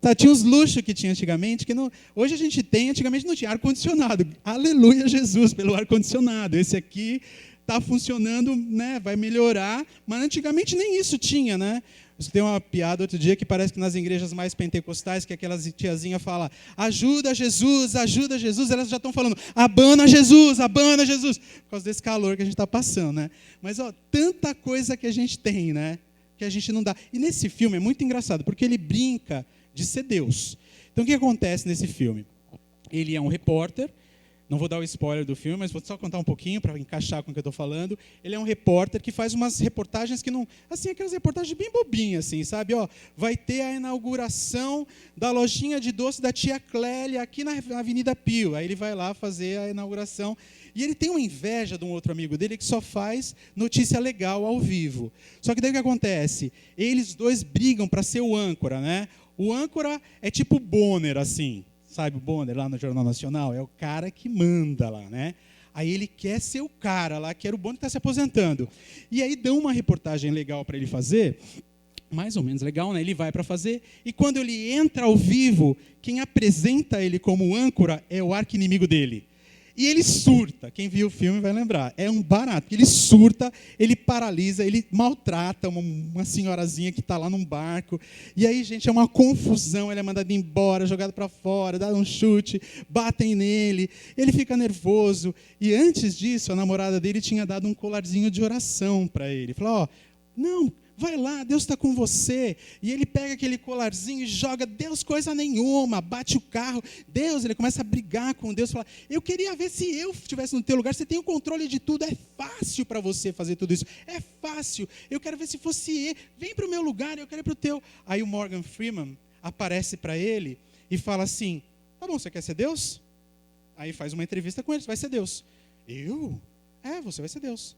Tá, tinha os luxos que tinha antigamente, que não, hoje a gente tem, antigamente não tinha ar-condicionado. Aleluia, Jesus, pelo ar-condicionado. Esse aqui está funcionando, né, vai melhorar, mas antigamente nem isso tinha, né? Tem uma piada outro dia que parece que nas igrejas mais pentecostais, que aquelas tiazinha fala, ajuda Jesus, elas já estão falando, abana Jesus, por causa desse calor que a gente está passando, né? Mas, tanta coisa que a gente tem, né, que a gente não dá. E nesse filme é muito engraçado, porque ele brinca de ser Deus. Então, o que acontece nesse filme? Ele é um repórter, não vou dar o spoiler do filme, mas vou só contar um pouquinho para encaixar com o que eu estou falando. Ele é um repórter que faz umas reportagens que não... Assim, aquelas reportagens bem bobinhas, assim, sabe? Vai ter a inauguração da lojinha de doce da tia Clélia aqui na Avenida Pio. Aí ele vai lá fazer a inauguração. E ele tem uma inveja de um outro amigo dele que só faz notícia legal ao vivo. Só que daí o que acontece? Eles dois brigam para ser o âncora, né? O âncora é tipo o Bonner, assim. Sabe o Bonner lá no Jornal Nacional? É o cara que manda lá, né? Aí ele quer ser o cara lá, que era o Bonner que está se aposentando. E aí dão uma reportagem legal para ele fazer, mais ou menos legal, né? Ele vai para fazer, e quando ele entra ao vivo, quem apresenta ele como âncora é o arqui-inimigo dele. E ele surta, quem viu o filme vai lembrar, é um barato, ele surta, ele paralisa, ele maltrata uma senhorazinha que está lá num barco, e aí, gente, é uma confusão, ele é mandado embora, jogado para fora, dá um chute, batem nele, ele fica nervoso, e antes disso, a namorada dele tinha dado um colarzinho de oração para ele, falou, não, vai lá, Deus está com você. E ele pega aquele colarzinho e joga, Deus coisa nenhuma, bate o carro. Deus, ele começa a brigar com Deus, fala, eu queria ver se eu estivesse no teu lugar, você tem o controle de tudo, é fácil para você fazer tudo isso, é fácil, eu quero ver se fosse ele, vem para o meu lugar, eu quero ir para o teu. Aí o Morgan Freeman aparece para ele e fala assim, tá bom, você quer ser Deus? Aí faz uma entrevista com ele, você vai ser Deus. Eu? Você vai ser Deus.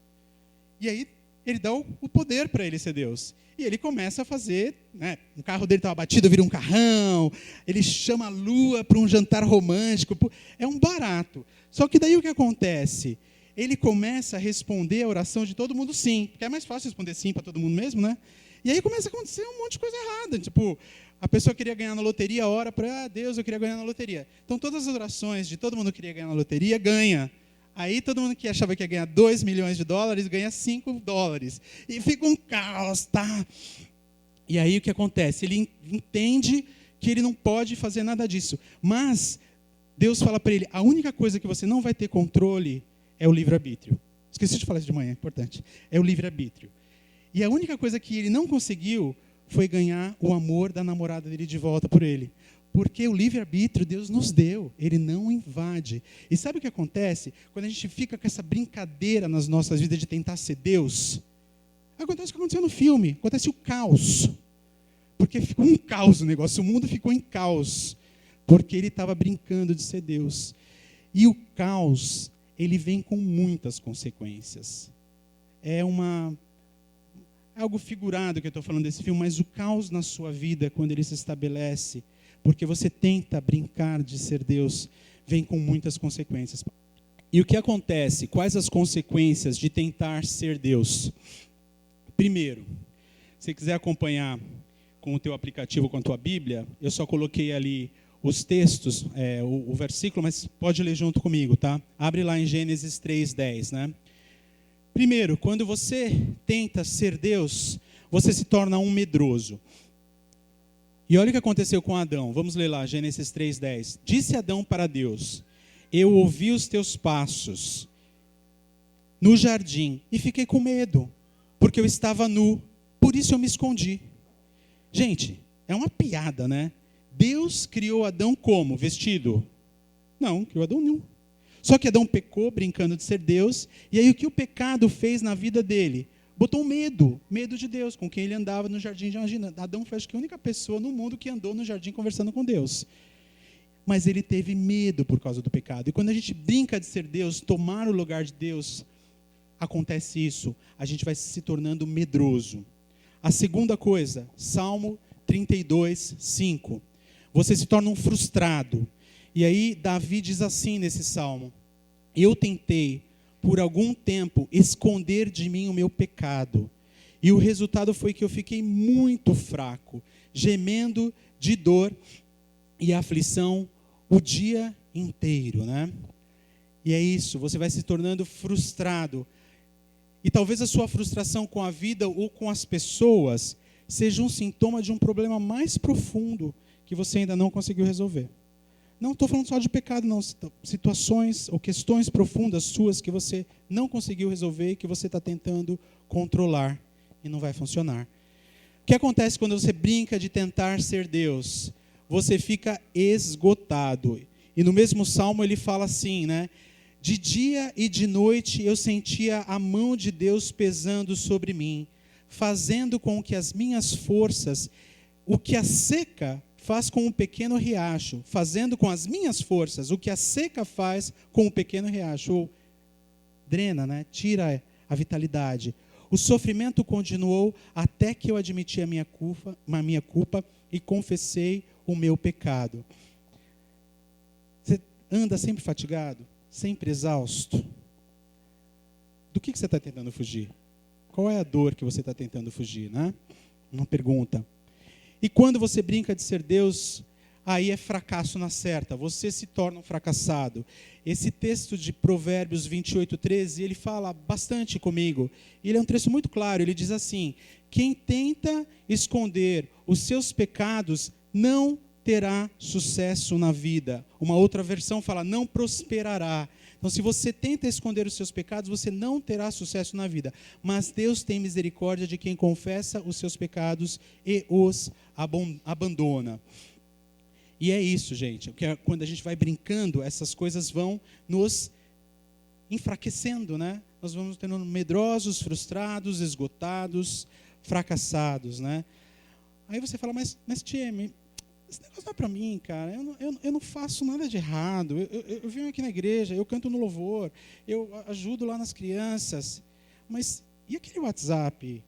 E aí, ele dá o poder para ele ser Deus. E ele começa a fazer, né, o carro dele estava batido, vira um carrão, ele chama a lua para um jantar romântico, é um barato. Só que daí o que acontece? Ele começa a responder a oração de todo mundo sim, porque é mais fácil responder sim para todo mundo mesmo, né? E aí começa a acontecer um monte de coisa errada, tipo, a pessoa queria ganhar na loteria, ora para Deus, eu queria ganhar na loteria. Então todas as orações de todo mundo que queria ganhar na loteria, ganha. Aí todo mundo que achava que ia ganhar $2 milhões, ganha $5. E fica um caos, tá? E aí o que acontece? Ele entende que ele não pode fazer nada disso. Mas Deus fala para ele, a única coisa que você não vai ter controle é o livre-arbítrio. Esqueci de falar isso de manhã, é importante. É o livre-arbítrio. E a única coisa que ele não conseguiu foi ganhar o amor da namorada dele de volta por ele. Porque o livre-arbítrio Deus nos deu, Ele não invade. E sabe o que acontece? Quando a gente fica com essa brincadeira nas nossas vidas de tentar ser Deus, acontece o que aconteceu no filme, acontece o caos. Porque ficou um caos o negócio, o mundo ficou em caos. Porque ele estava brincando de ser Deus. E o caos, ele vem com muitas consequências. é algo figurado que eu estou falando desse filme, mas o caos na sua vida, quando ele se estabelece, porque você tenta brincar de ser Deus, vem com muitas consequências. E o que acontece? Quais as consequências de tentar ser Deus? Primeiro, se você quiser acompanhar com o teu aplicativo, com a tua Bíblia, eu só coloquei ali os textos, o versículo, mas pode ler junto comigo, tá? Abre lá em Gênesis 3:10, né? Primeiro, quando você tenta ser Deus, você se torna um medroso. E olha o que aconteceu com Adão. Vamos ler lá, Gênesis 3:10. Disse Adão para Deus: eu ouvi os teus passos no jardim e fiquei com medo, porque eu estava nu, por isso eu me escondi. Gente, é uma piada, né? Deus criou Adão como? Vestido? Não, criou Adão nu. Só que Adão pecou, brincando de ser Deus, e aí o que o pecado fez na vida dele? Botou medo de Deus, com quem ele andava no jardim. Imagina, Adão foi acho que a única pessoa no mundo que andou no jardim conversando com Deus. Mas ele teve medo por causa do pecado. E quando a gente brinca de ser Deus, tomar o lugar de Deus, acontece isso. A gente vai se tornando medroso. A segunda coisa, Salmo 32:5. Você se torna um frustrado. E aí Davi diz assim nesse salmo: eu tentei por algum tempo esconder de mim o meu pecado. E o resultado foi que eu fiquei muito fraco, gemendo de dor e aflição o dia inteiro, né? E é isso, você vai se tornando frustrado. E talvez a sua frustração com a vida ou com as pessoas seja um sintoma de um problema mais profundo que você ainda não conseguiu resolver. Não estou falando só de pecado, não. Situações ou questões profundas suas que você não conseguiu resolver e que você está tentando controlar e não vai funcionar. O que acontece quando você brinca de tentar ser Deus? Você fica esgotado. E no mesmo salmo ele fala assim, né? De dia e de noite eu sentia a mão de Deus pesando sobre mim, fazendo com que as minhas forças, o que a seca faz com um pequeno riacho, fazendo com as minhas forças o que a seca faz com um pequeno riacho, ou drena, né? Tira a vitalidade. O sofrimento continuou até que eu admiti a minha culpa e confessei o meu pecado. Você anda sempre fatigado? Sempre exausto? Do que você está tentando fugir? Qual é a dor que você está tentando fugir, né? Uma pergunta. E quando você brinca de ser Deus, aí é fracasso na certa. Você se torna um fracassado. Esse texto de Provérbios 28:13, ele fala bastante comigo. Ele é um texto muito claro. Ele diz assim: quem tenta esconder os seus pecados não terá sucesso na vida. Uma outra versão fala, não prosperará. Então, se você tenta esconder os seus pecados, você não terá sucesso na vida. Mas Deus tem misericórdia de quem confessa os seus pecados e os abandona. E é isso, gente. Quando a gente vai brincando, essas coisas vão nos enfraquecendo, né? Nós vamos tendo medrosos, frustrados, esgotados, fracassados, né? Aí você fala, mas tia, esse negócio não é para mim, cara. Eu não faço nada de errado. Eu venho aqui na igreja, eu canto no louvor, eu ajudo lá nas crianças. Mas e aquele WhatsApp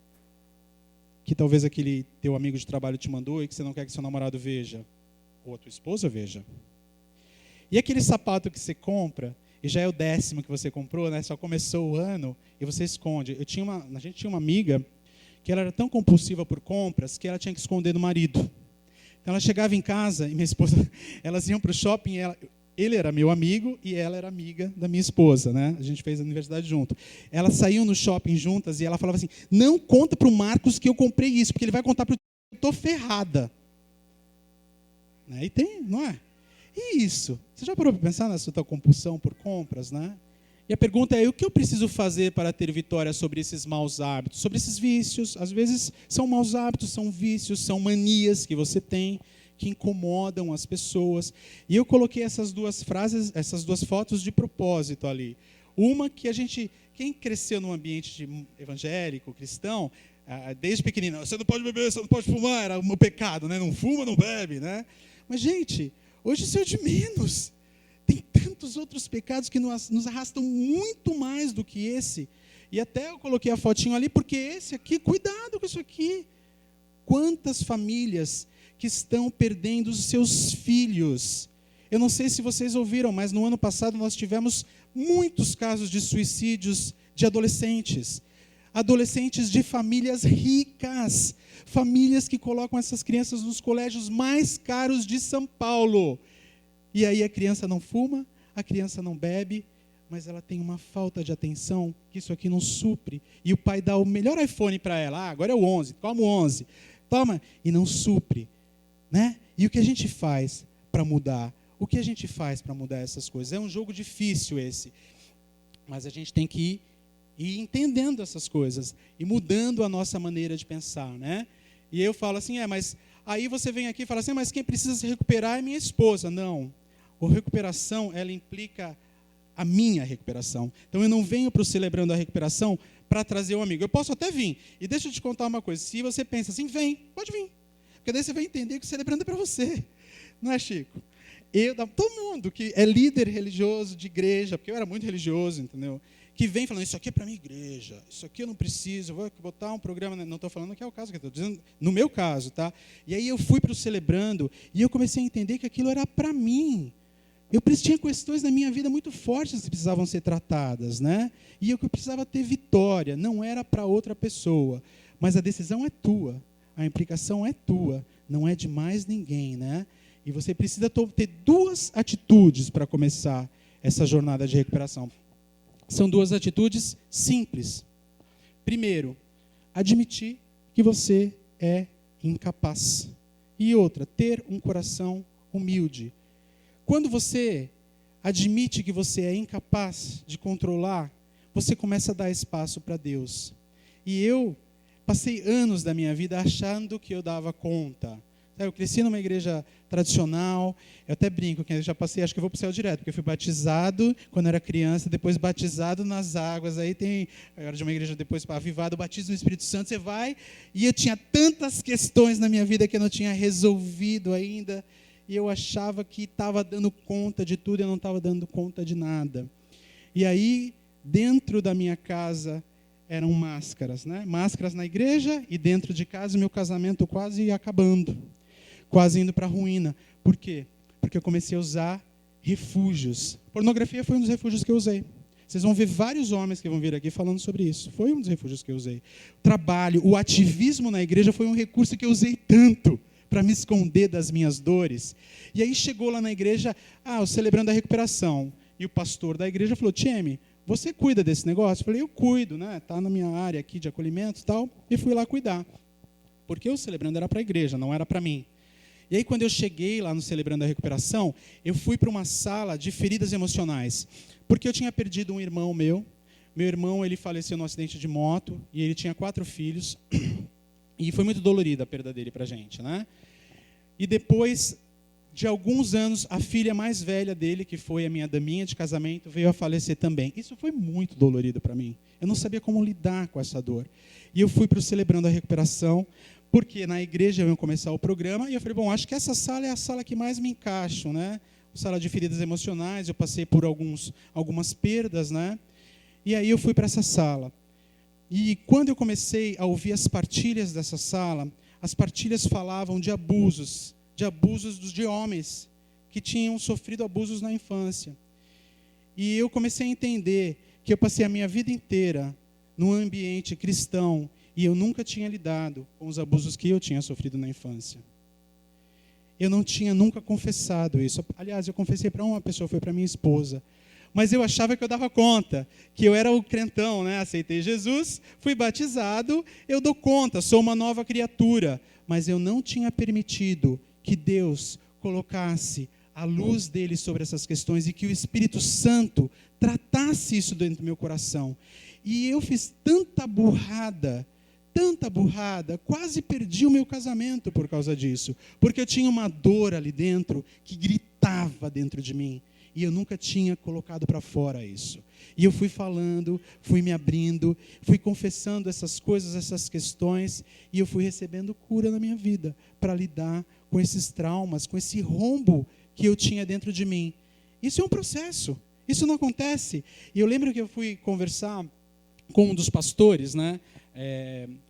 que talvez aquele teu amigo de trabalho te mandou e que você não quer que seu namorado veja? Ou a tua esposa veja? E aquele sapato que você compra, e já é o 10º que você comprou, né? Só começou o ano e você esconde. A gente tinha uma amiga que ela era tão compulsiva por compras que ela tinha que esconder do marido. Então ela chegava em casa e minha esposa, elas iam para o shopping, ele era meu amigo e ela era amiga da minha esposa, né? A gente fez a universidade junto. Elas saíam no shopping juntas e ela falava assim, não conta para o Marcos que eu comprei isso, porque ele vai contar para o eu estou ferrada. E tem, não é? E isso? Você já parou para pensar nessa tua compulsão por compras, né? E a pergunta é, o que eu preciso fazer para ter vitória sobre esses maus hábitos, sobre esses vícios? Às vezes são maus hábitos, são vícios, são manias que você tem, que incomodam as pessoas. E eu coloquei essas duas fotos de propósito ali. Uma que quem cresceu num ambiente evangélico, cristão, desde pequenino, você não pode beber, você não pode fumar, era o meu pecado, né? Não fuma, não bebe, né? Mas, gente, hoje isso é de menos. Tem tantos outros pecados que nos arrastam muito mais do que esse. E até eu coloquei a fotinho ali, porque esse aqui, cuidado com isso aqui. Quantas famílias que estão perdendo os seus filhos. Eu não sei se vocês ouviram, mas no ano passado nós tivemos muitos casos de suicídios de adolescentes. Adolescentes de famílias ricas. Famílias que colocam essas crianças nos colégios mais caros de São Paulo. E aí a criança não fuma, a criança não bebe, mas ela tem uma falta de atenção que isso aqui não supre. E o pai dá o melhor iPhone para ela. Agora é o 11, toma o 11. Toma, e não supre. Né? E o que a gente faz para mudar? O que a gente faz para mudar essas coisas? É um jogo difícil esse. Mas a gente tem que ir entendendo essas coisas e mudando a nossa maneira de pensar, né? E eu falo assim, mas aí você vem aqui e fala assim, mas quem precisa se recuperar é minha esposa. Não. A recuperação, ela implica a minha recuperação. Então eu não venho para o Celebrando a Recuperação para trazer um amigo. Eu posso até vir. E deixa eu te contar uma coisa. Se você pensa assim, vem, pode vir. Porque daí você vai entender que o Celebrando é para você. Não é, Chico? Todo mundo que é líder religioso de igreja, porque eu era muito religioso, entendeu? Que vem falando, isso aqui é para minha igreja, isso aqui eu não preciso, eu vou botar um programa, não estou falando que é o caso, que estou dizendo, no meu caso, tá? E aí eu fui para o Celebrando, e eu comecei a entender que aquilo era para mim. Eu tinha questões na minha vida muito fortes que precisavam ser tratadas, né? E eu precisava ter vitória, não era para outra pessoa. Mas a decisão é tua, a implicação é tua, não é de mais ninguém, né? E você precisa ter duas atitudes para começar essa jornada de recuperação. São duas atitudes simples. Primeiro, admitir que você é incapaz. E outra, ter um coração humilde. Quando você admite que você é incapaz de controlar, você começa a dar espaço para Deus. E eu passei anos da minha vida achando que eu dava conta. Eu cresci numa igreja tradicional, eu até brinco, que eu já passei, acho que eu vou para o céu direto, porque eu fui batizado quando era criança, depois batizado nas águas, aí tem, eu era de uma igreja depois para avivado, batismo no Espírito Santo, você vai, e eu tinha tantas questões na minha vida que eu não tinha resolvido ainda, e eu achava que estava dando conta de tudo, e eu não estava dando conta de nada. E aí, dentro da minha casa, eram máscaras, né? Máscaras na igreja, e dentro de casa, meu casamento quase acabando. Quase indo para a ruína. Por quê? Porque eu comecei a usar refúgios. Pornografia foi um dos refúgios que eu usei. Vocês vão ver vários homens que vão vir aqui falando sobre isso. Foi um dos refúgios que eu usei. O trabalho, o ativismo na igreja foi um recurso que eu usei tanto para me esconder das minhas dores. E aí chegou lá na igreja, o Celebrando a Recuperação. E o pastor da igreja falou, Tieme, você cuida desse negócio? Eu falei, eu cuido, né? Está na minha área aqui de acolhimento e tal. E fui lá cuidar. Porque o Celebrando era para a igreja, não era para mim. E aí, quando eu cheguei lá no Celebrando a Recuperação, eu fui para uma sala de feridas emocionais. Porque eu tinha perdido um irmão meu. Meu irmão, ele faleceu num acidente de moto, e ele tinha 4 filhos. E foi muito dolorida a perda dele para a gente, né? E depois de alguns anos, a filha mais velha dele, que foi a minha daminha de casamento, veio a falecer também. Isso foi muito dolorido para mim. Eu não sabia como lidar com essa dor. E eu fui para o Celebrando a Recuperação, porque na igreja eu ia começar o programa, e eu falei, bom, acho que essa sala é a sala que mais me encaixo, né? Sala de feridas emocionais, eu passei por algumas perdas, né? E aí eu fui para essa sala. E quando eu comecei a ouvir as partilhas dessa sala, as partilhas falavam de abusos de homens que tinham sofrido abusos na infância. E eu comecei a entender que eu passei a minha vida inteira num ambiente cristão, e eu nunca tinha lidado com os abusos que eu tinha sofrido na infância. Eu não tinha nunca confessado isso. Aliás, eu confessei para uma pessoa, foi para minha esposa. Mas eu achava que eu dava conta, que eu era o crentão, né? Aceitei Jesus, fui batizado, eu dou conta, sou uma nova criatura. Mas eu não tinha permitido que Deus colocasse a luz dele sobre essas questões e que o Espírito Santo tratasse isso dentro do meu coração. E eu fiz tanta burrada, quase perdi o meu casamento por causa disso, porque eu tinha uma dor ali dentro que gritava dentro de mim, e eu nunca tinha colocado para fora isso. E eu fui falando, fui me abrindo, fui confessando essas coisas, essas questões, e eu fui recebendo cura na minha vida, para lidar com esses traumas, com esse rombo que eu tinha dentro de mim. Isso é um processo, isso não acontece. E eu lembro que eu fui conversar com um dos pastores, né?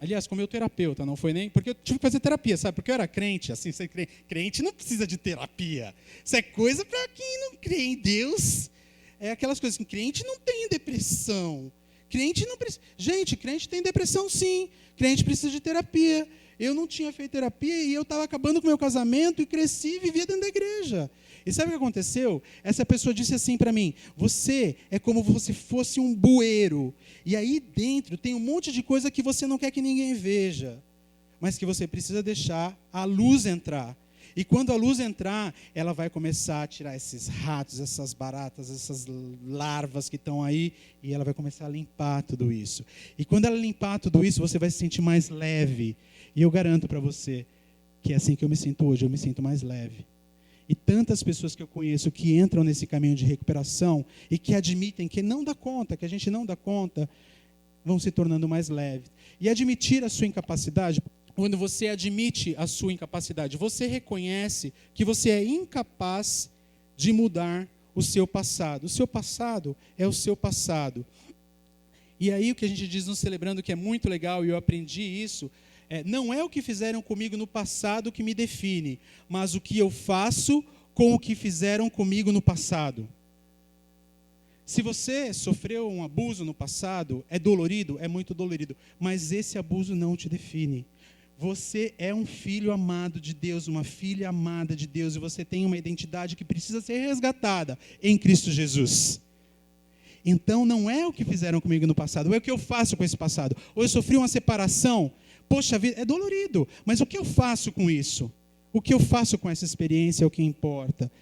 Aliás, com o meu terapeuta, não foi nem... Porque eu tive que fazer terapia, sabe? Porque eu era crente, assim, ser crente não precisa de terapia. Isso é coisa para quem não crê em Deus. É aquelas coisas que crente não tem depressão. Crente não precisa... Gente, crente tem depressão, sim. Crente precisa de terapia. Eu não tinha feito terapia e eu estava acabando com o meu casamento e cresci e vivia dentro da igreja. E sabe o que aconteceu? Essa pessoa disse assim para mim: você é como se você fosse um bueiro. E aí dentro tem um monte de coisa que você não quer que ninguém veja, mas que você precisa deixar a luz entrar. E quando a luz entrar, ela vai começar a tirar esses ratos, essas baratas, essas larvas que estão aí, e ela vai começar a limpar tudo isso. E quando ela limpar tudo isso, você vai se sentir mais leve. E eu garanto para você que é assim que eu me sinto hoje, eu me sinto mais leve. E tantas pessoas que eu conheço que entram nesse caminho de recuperação e que admitem que não dá conta, que a gente não dá conta, vão se tornando mais leves. E admitir a sua incapacidade, quando você admite a sua incapacidade, você reconhece que você é incapaz de mudar o seu passado. O seu passado é o seu passado. E aí o que a gente diz no Celebrando, que é muito legal, e eu aprendi isso, não é o que fizeram comigo no passado que me define, mas o que eu faço com o que fizeram comigo no passado. Se você sofreu um abuso no passado, é dolorido? É muito dolorido. Mas esse abuso não te define. Você é um filho amado de Deus, uma filha amada de Deus, e você tem uma identidade que precisa ser resgatada em Cristo Jesus. Então não é o que fizeram comigo no passado, é o que eu faço com esse passado. Ou eu sofri uma separação, poxa vida, é dolorido, mas o que eu faço com isso? O que eu faço com essa experiência é o que importa.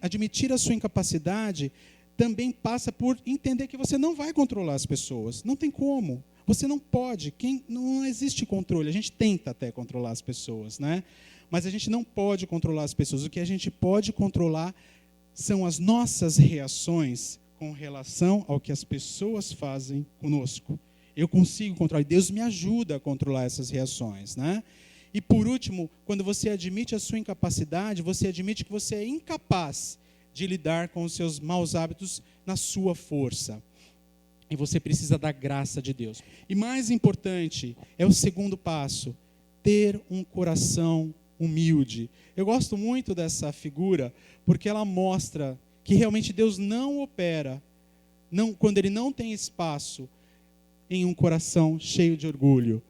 Admitir a sua incapacidade também passa por entender que você não vai controlar as pessoas. Não tem como. Você não pode. Não existe controle. A gente tenta até controlar as pessoas, né? Mas a gente não pode controlar as pessoas. O que a gente pode controlar são as nossas reações com relação ao que as pessoas fazem conosco. Eu consigo controlar, Deus me ajuda a controlar essas reações, né? E por último, quando você admite a sua incapacidade, você admite que você é incapaz de lidar com os seus maus hábitos na sua força. E você precisa da graça de Deus. E mais importante, é o segundo passo, ter um coração humilde. Eu gosto muito dessa figura, porque ela mostra que realmente Deus não opera, quando Ele não tem espaço em um coração cheio de orgulho.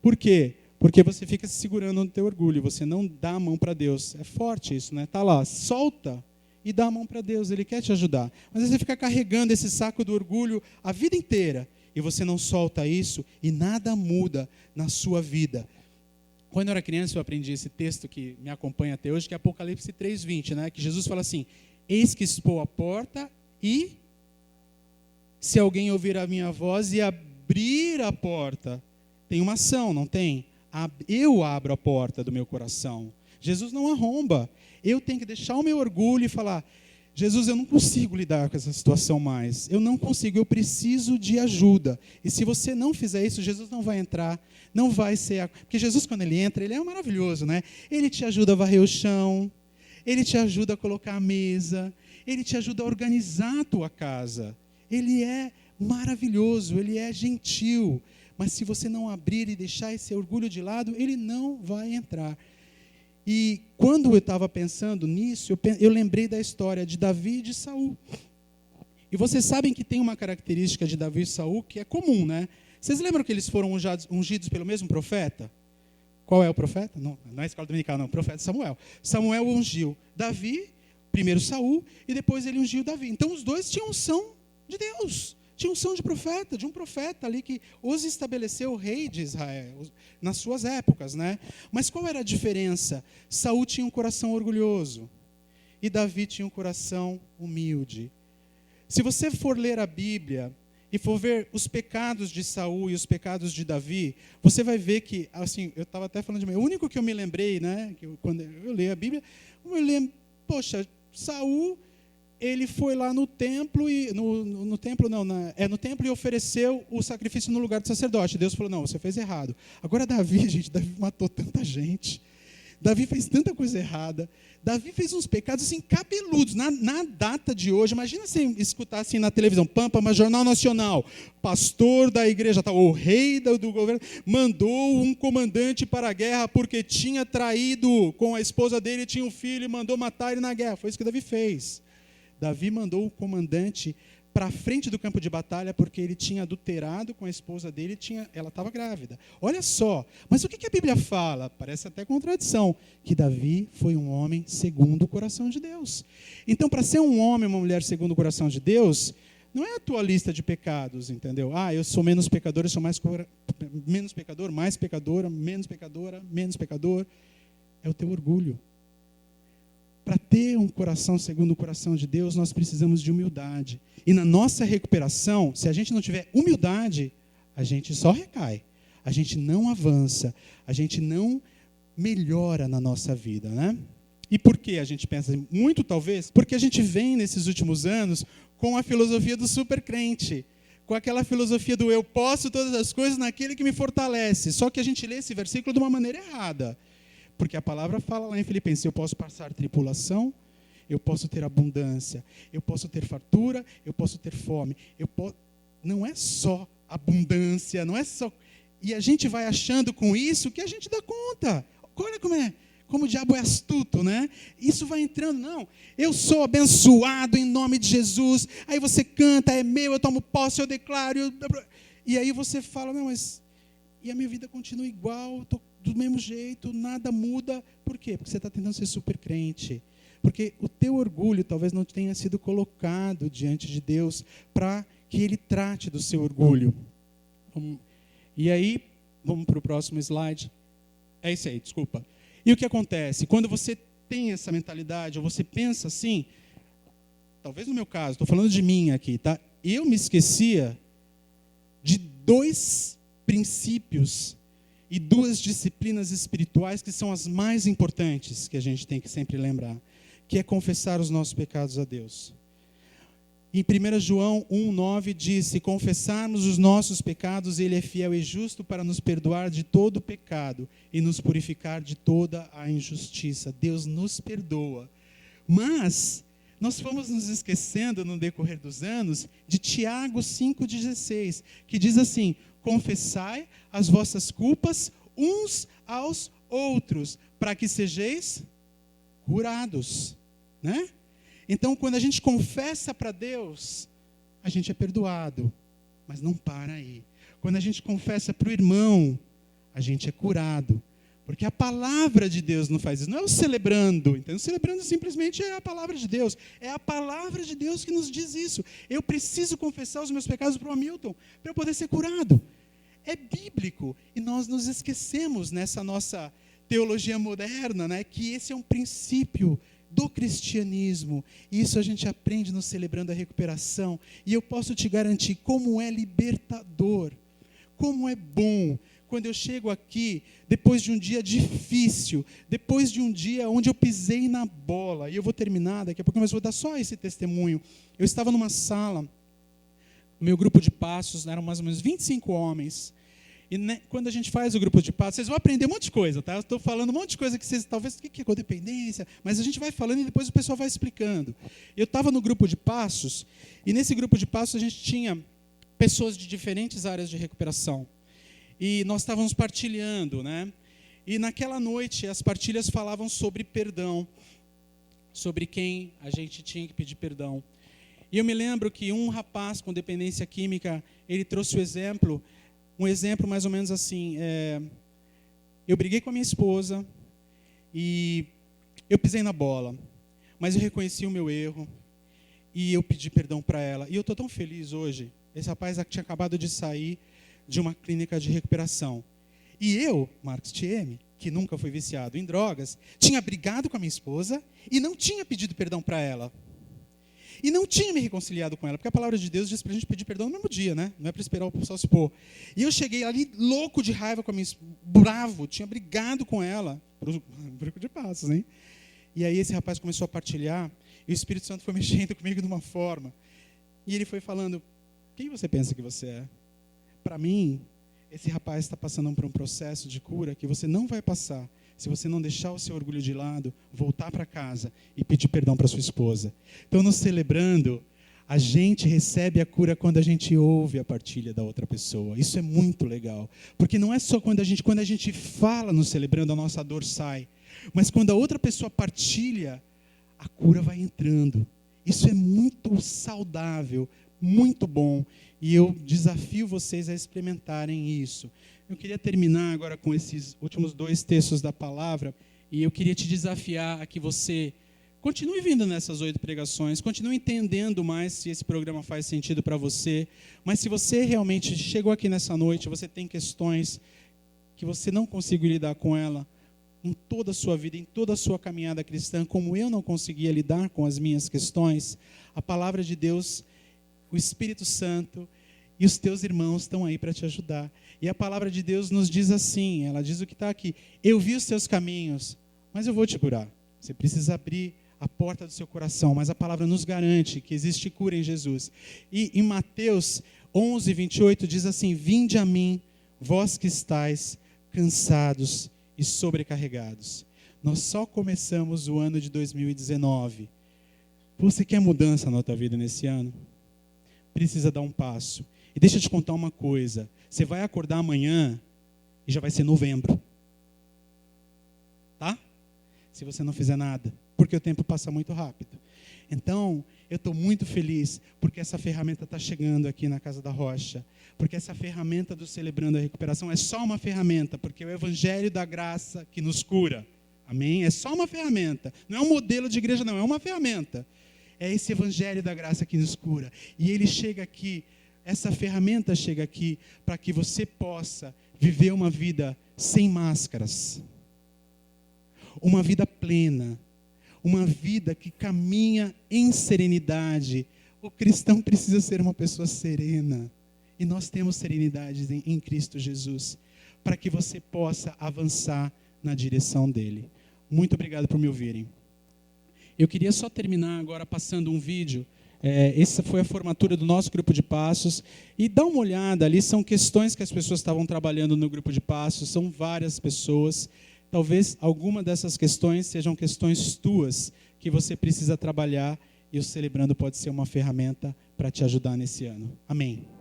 Por quê? Porque você fica se segurando no teu orgulho, você não dá a mão para Deus. É forte isso, né? Está lá, solta e dá a mão para Deus, Ele quer te ajudar. Mas você fica carregando esse saco do orgulho a vida inteira, e você não solta isso, e nada muda na sua vida. Quando eu era criança, eu aprendi esse texto que me acompanha até hoje, que é Apocalipse 3:20, né? Que Jesus fala assim: eis que estou à porta, e se alguém ouvir a minha voz e abrir a porta, tem uma ação, não tem? Eu abro a porta do meu coração. Jesus não arromba. Eu tenho que deixar o meu orgulho e falar: Jesus, eu não consigo lidar com essa situação mais. Eu não consigo, eu preciso de ajuda. E se você não fizer isso, Jesus não vai entrar, não vai ser... Porque Jesus, quando Ele entra, Ele é maravilhoso, né? Ele te ajuda a varrer o chão, Ele te ajuda a colocar a mesa, Ele te ajuda a organizar a tua casa. Ele é maravilhoso, Ele é gentil. Mas se você não abrir e deixar esse orgulho de lado, Ele não vai entrar. E quando eu estava pensando nisso, eu lembrei da história de Davi e de Saul. E vocês sabem que tem uma característica de Davi e Saul que é comum, né? Vocês lembram que eles foram ungidos pelo mesmo profeta? Qual é o profeta? Não é a escola dominical, não. O profeta Samuel. Samuel ungiu Davi, primeiro Saul, e depois ele ungiu Davi. Então os dois tinham unção de Deus. Tinha unção de profeta, de um profeta ali que os estabeleceu rei de Israel, nas suas épocas, né? Mas qual era a diferença? Saul tinha um coração orgulhoso e Davi tinha um coração humilde. Se você for ler a Bíblia e for ver os pecados de Saul e os pecados de Davi, você vai ver que, assim, eu estava até falando de mim, o único que eu me lembrei, né, que quando eu leio a Bíblia, eu lembro, poxa, Saul... ele foi lá no templo no templo e ofereceu o sacrifício no lugar do sacerdote. Deus falou: não, você fez errado. Agora Davi, Davi matou tanta gente. Davi fez tanta coisa errada. Davi fez uns pecados assim, cabeludos. Na data de hoje, imagina você escutar assim na televisão, Pampa, Jornal Nacional, pastor da igreja, o rei do governo, mandou um comandante para a guerra porque tinha traído com a esposa dele, tinha um filho e mandou matar ele na guerra. Foi isso que Davi fez. Davi mandou o comandante para frente do campo de batalha porque ele tinha adulterado com a esposa dele, ela estava grávida. Olha só, mas o que a Bíblia fala? Parece até contradição, que Davi foi um homem segundo o coração de Deus. Então, para ser um homem, uma mulher segundo o coração de Deus, não é a tua lista de pecados, entendeu? Eu sou menos pecador, eu sou menos pecador, mais pecadora, menos pecadora, menos pecador. É o teu orgulho. Para ter um coração segundo o coração de Deus, nós precisamos de humildade. E na nossa recuperação, se a gente não tiver humildade, a gente só recai. A gente não avança. A gente não melhora na nossa vida, né? E por que a gente pensa muito, talvez? Porque a gente vem, nesses últimos anos, com a filosofia do supercrente. Com aquela filosofia do eu posso todas as coisas naquele que me fortalece. Só que a gente lê esse versículo de uma maneira errada. Porque a palavra fala lá em Filipenses, eu posso passar tribulação, eu posso ter abundância, eu posso ter fartura, eu posso ter fome. Não é só abundância, não é só... E a gente vai achando com isso que a gente dá conta. Olha como o diabo é astuto, né? Isso vai entrando, não. Eu sou abençoado em nome de Jesus. Aí você canta, é meu, eu tomo posse, eu declaro. E aí você fala, não, mas... E a minha vida continua igual, estou do mesmo jeito, nada muda. Por quê? Porque você está tentando ser super crente. Porque o teu orgulho talvez não tenha sido colocado diante de Deus para que Ele trate do seu orgulho. E aí, vamos para o próximo slide. É isso aí, desculpa. E o que acontece? Quando você tem essa mentalidade, ou você pensa assim, talvez no meu caso, estou falando de mim aqui, tá? Eu me esquecia de 2 princípios e 2 disciplinas espirituais que são as mais importantes que a gente tem que sempre lembrar, que é confessar os nossos pecados a Deus. Em 1 João 1,9 diz, se confessarmos os nossos pecados, Ele é fiel e justo para nos perdoar de todo o pecado e nos purificar de toda a injustiça. Deus nos perdoa. Mas nós fomos nos esquecendo no decorrer dos anos de Tiago 5,16, que diz assim, confessai as vossas culpas uns aos outros, para que sejais curados, né? Então, quando a gente confessa para Deus, a gente é perdoado, mas não para aí. Quando a gente confessa para o irmão, a gente é curado, porque a palavra de Deus não faz isso, não é o celebrando, então, o celebrando simplesmente é a palavra de Deus, é a palavra de Deus que nos diz isso. Eu preciso confessar os meus pecados para o Hamilton, para eu poder ser curado. É bíblico, e nós nos esquecemos nessa nossa teologia moderna, né, que esse é um princípio do cristianismo. Isso a gente aprende no Celebrando a Recuperação. E eu posso te garantir como é libertador, como é bom, quando eu chego aqui, depois de um dia difícil, depois de um dia onde eu pisei na bola, e eu vou terminar daqui a pouco, mas vou dar só esse testemunho. Eu estava numa sala, o meu grupo de passos, eram mais ou menos 25 homens, e quando a gente faz o grupo de passos, vocês vão aprender um monte de coisa, tá? Eu estou falando um monte de coisa que vocês, talvez, o que é codependência, mas a gente vai falando e depois o pessoal vai explicando. Eu estava no grupo de passos, e nesse grupo de passos a gente tinha pessoas de diferentes áreas de recuperação. E nós estávamos partilhando, né? E naquela noite as partilhas falavam sobre perdão, sobre quem a gente tinha que pedir perdão. E eu me lembro que um rapaz com dependência química, ele trouxe um exemplo mais ou menos assim, eu briguei com a minha esposa e eu pisei na bola, mas eu reconheci o meu erro e eu pedi perdão para ela. E eu estou tão feliz hoje, esse rapaz tinha acabado de sair de uma clínica de recuperação. E eu, Marcos Thieme, que nunca fui viciado em drogas, tinha brigado com a minha esposa e não tinha pedido perdão para ela. E não tinha me reconciliado com ela, porque a palavra de Deus diz para a gente pedir perdão no mesmo dia, né? Não é para esperar o pessoal se pôr. E eu cheguei ali louco de raiva com a minha esposa, bravo, tinha brigado com ela, grupo de passos, hein? E aí esse rapaz começou a partilhar, e o Espírito Santo foi mexendo comigo de uma forma. E ele foi falando, quem você pensa que você é? Para mim, esse rapaz está passando por um processo de cura que você não vai passar se você não deixar o seu orgulho de lado, voltar para casa e pedir perdão para sua esposa. Então, nos celebrando, a gente recebe a cura quando a gente ouve a partilha da outra pessoa. Isso é muito legal. Porque não é só quando a gente fala no celebrando, a nossa dor sai. Mas quando a outra pessoa partilha, a cura vai entrando. Isso é muito saudável, muito bom. E eu desafio vocês a experimentarem isso. Eu queria terminar agora com esses últimos 2 textos da palavra. E eu queria te desafiar a que você continue vindo nessas 8 pregações, continue entendendo mais se esse programa faz sentido para você. Mas se você realmente chegou aqui nessa noite, você tem questões que você não conseguiu lidar com ela em toda a sua vida, em toda a sua caminhada cristã, como eu não conseguia lidar com as minhas questões, a palavra de Deus, o Espírito Santo e os teus irmãos estão aí para te ajudar. E a palavra de Deus nos diz assim, ela diz o que está aqui: eu vi os teus caminhos, mas eu vou te curar. Você precisa abrir a porta do seu coração, mas a palavra nos garante que existe cura em Jesus. E em Mateus 11, 28 diz assim: vinde a mim, vós que estáis cansados e sobrecarregados. Nós só começamos o ano de 2019. Você quer mudança na tua vida nesse ano? Precisa dar um passo. E deixa eu te contar uma coisa. Você vai acordar amanhã e já vai ser novembro. Tá? Se você não fizer nada. Porque o tempo passa muito rápido. Então, eu estou muito feliz porque essa ferramenta está chegando aqui na Casa da Rocha. Porque essa ferramenta do Celebrando a Recuperação é só uma ferramenta, porque é o Evangelho da Graça que nos cura. Amém? É só uma ferramenta. Não é um modelo de igreja, não. É uma ferramenta. É esse Evangelho da Graça que nos cura. E ele chega aqui, essa ferramenta chega aqui para que você possa viver uma vida sem máscaras. Uma vida plena. Uma vida que caminha em serenidade. O cristão precisa ser uma pessoa serena. E nós temos serenidade em Cristo Jesus. Para que você possa avançar na direção dele. Muito obrigado por me ouvirem. Eu queria só terminar agora passando um vídeo. Essa foi a formatura do nosso grupo de passos. E dá uma olhada ali, são questões que as pessoas estavam trabalhando no grupo de passos. São várias pessoas. Talvez alguma dessas questões sejam questões tuas que você precisa trabalhar e o Celebrando pode ser uma ferramenta para te ajudar nesse ano. Amém.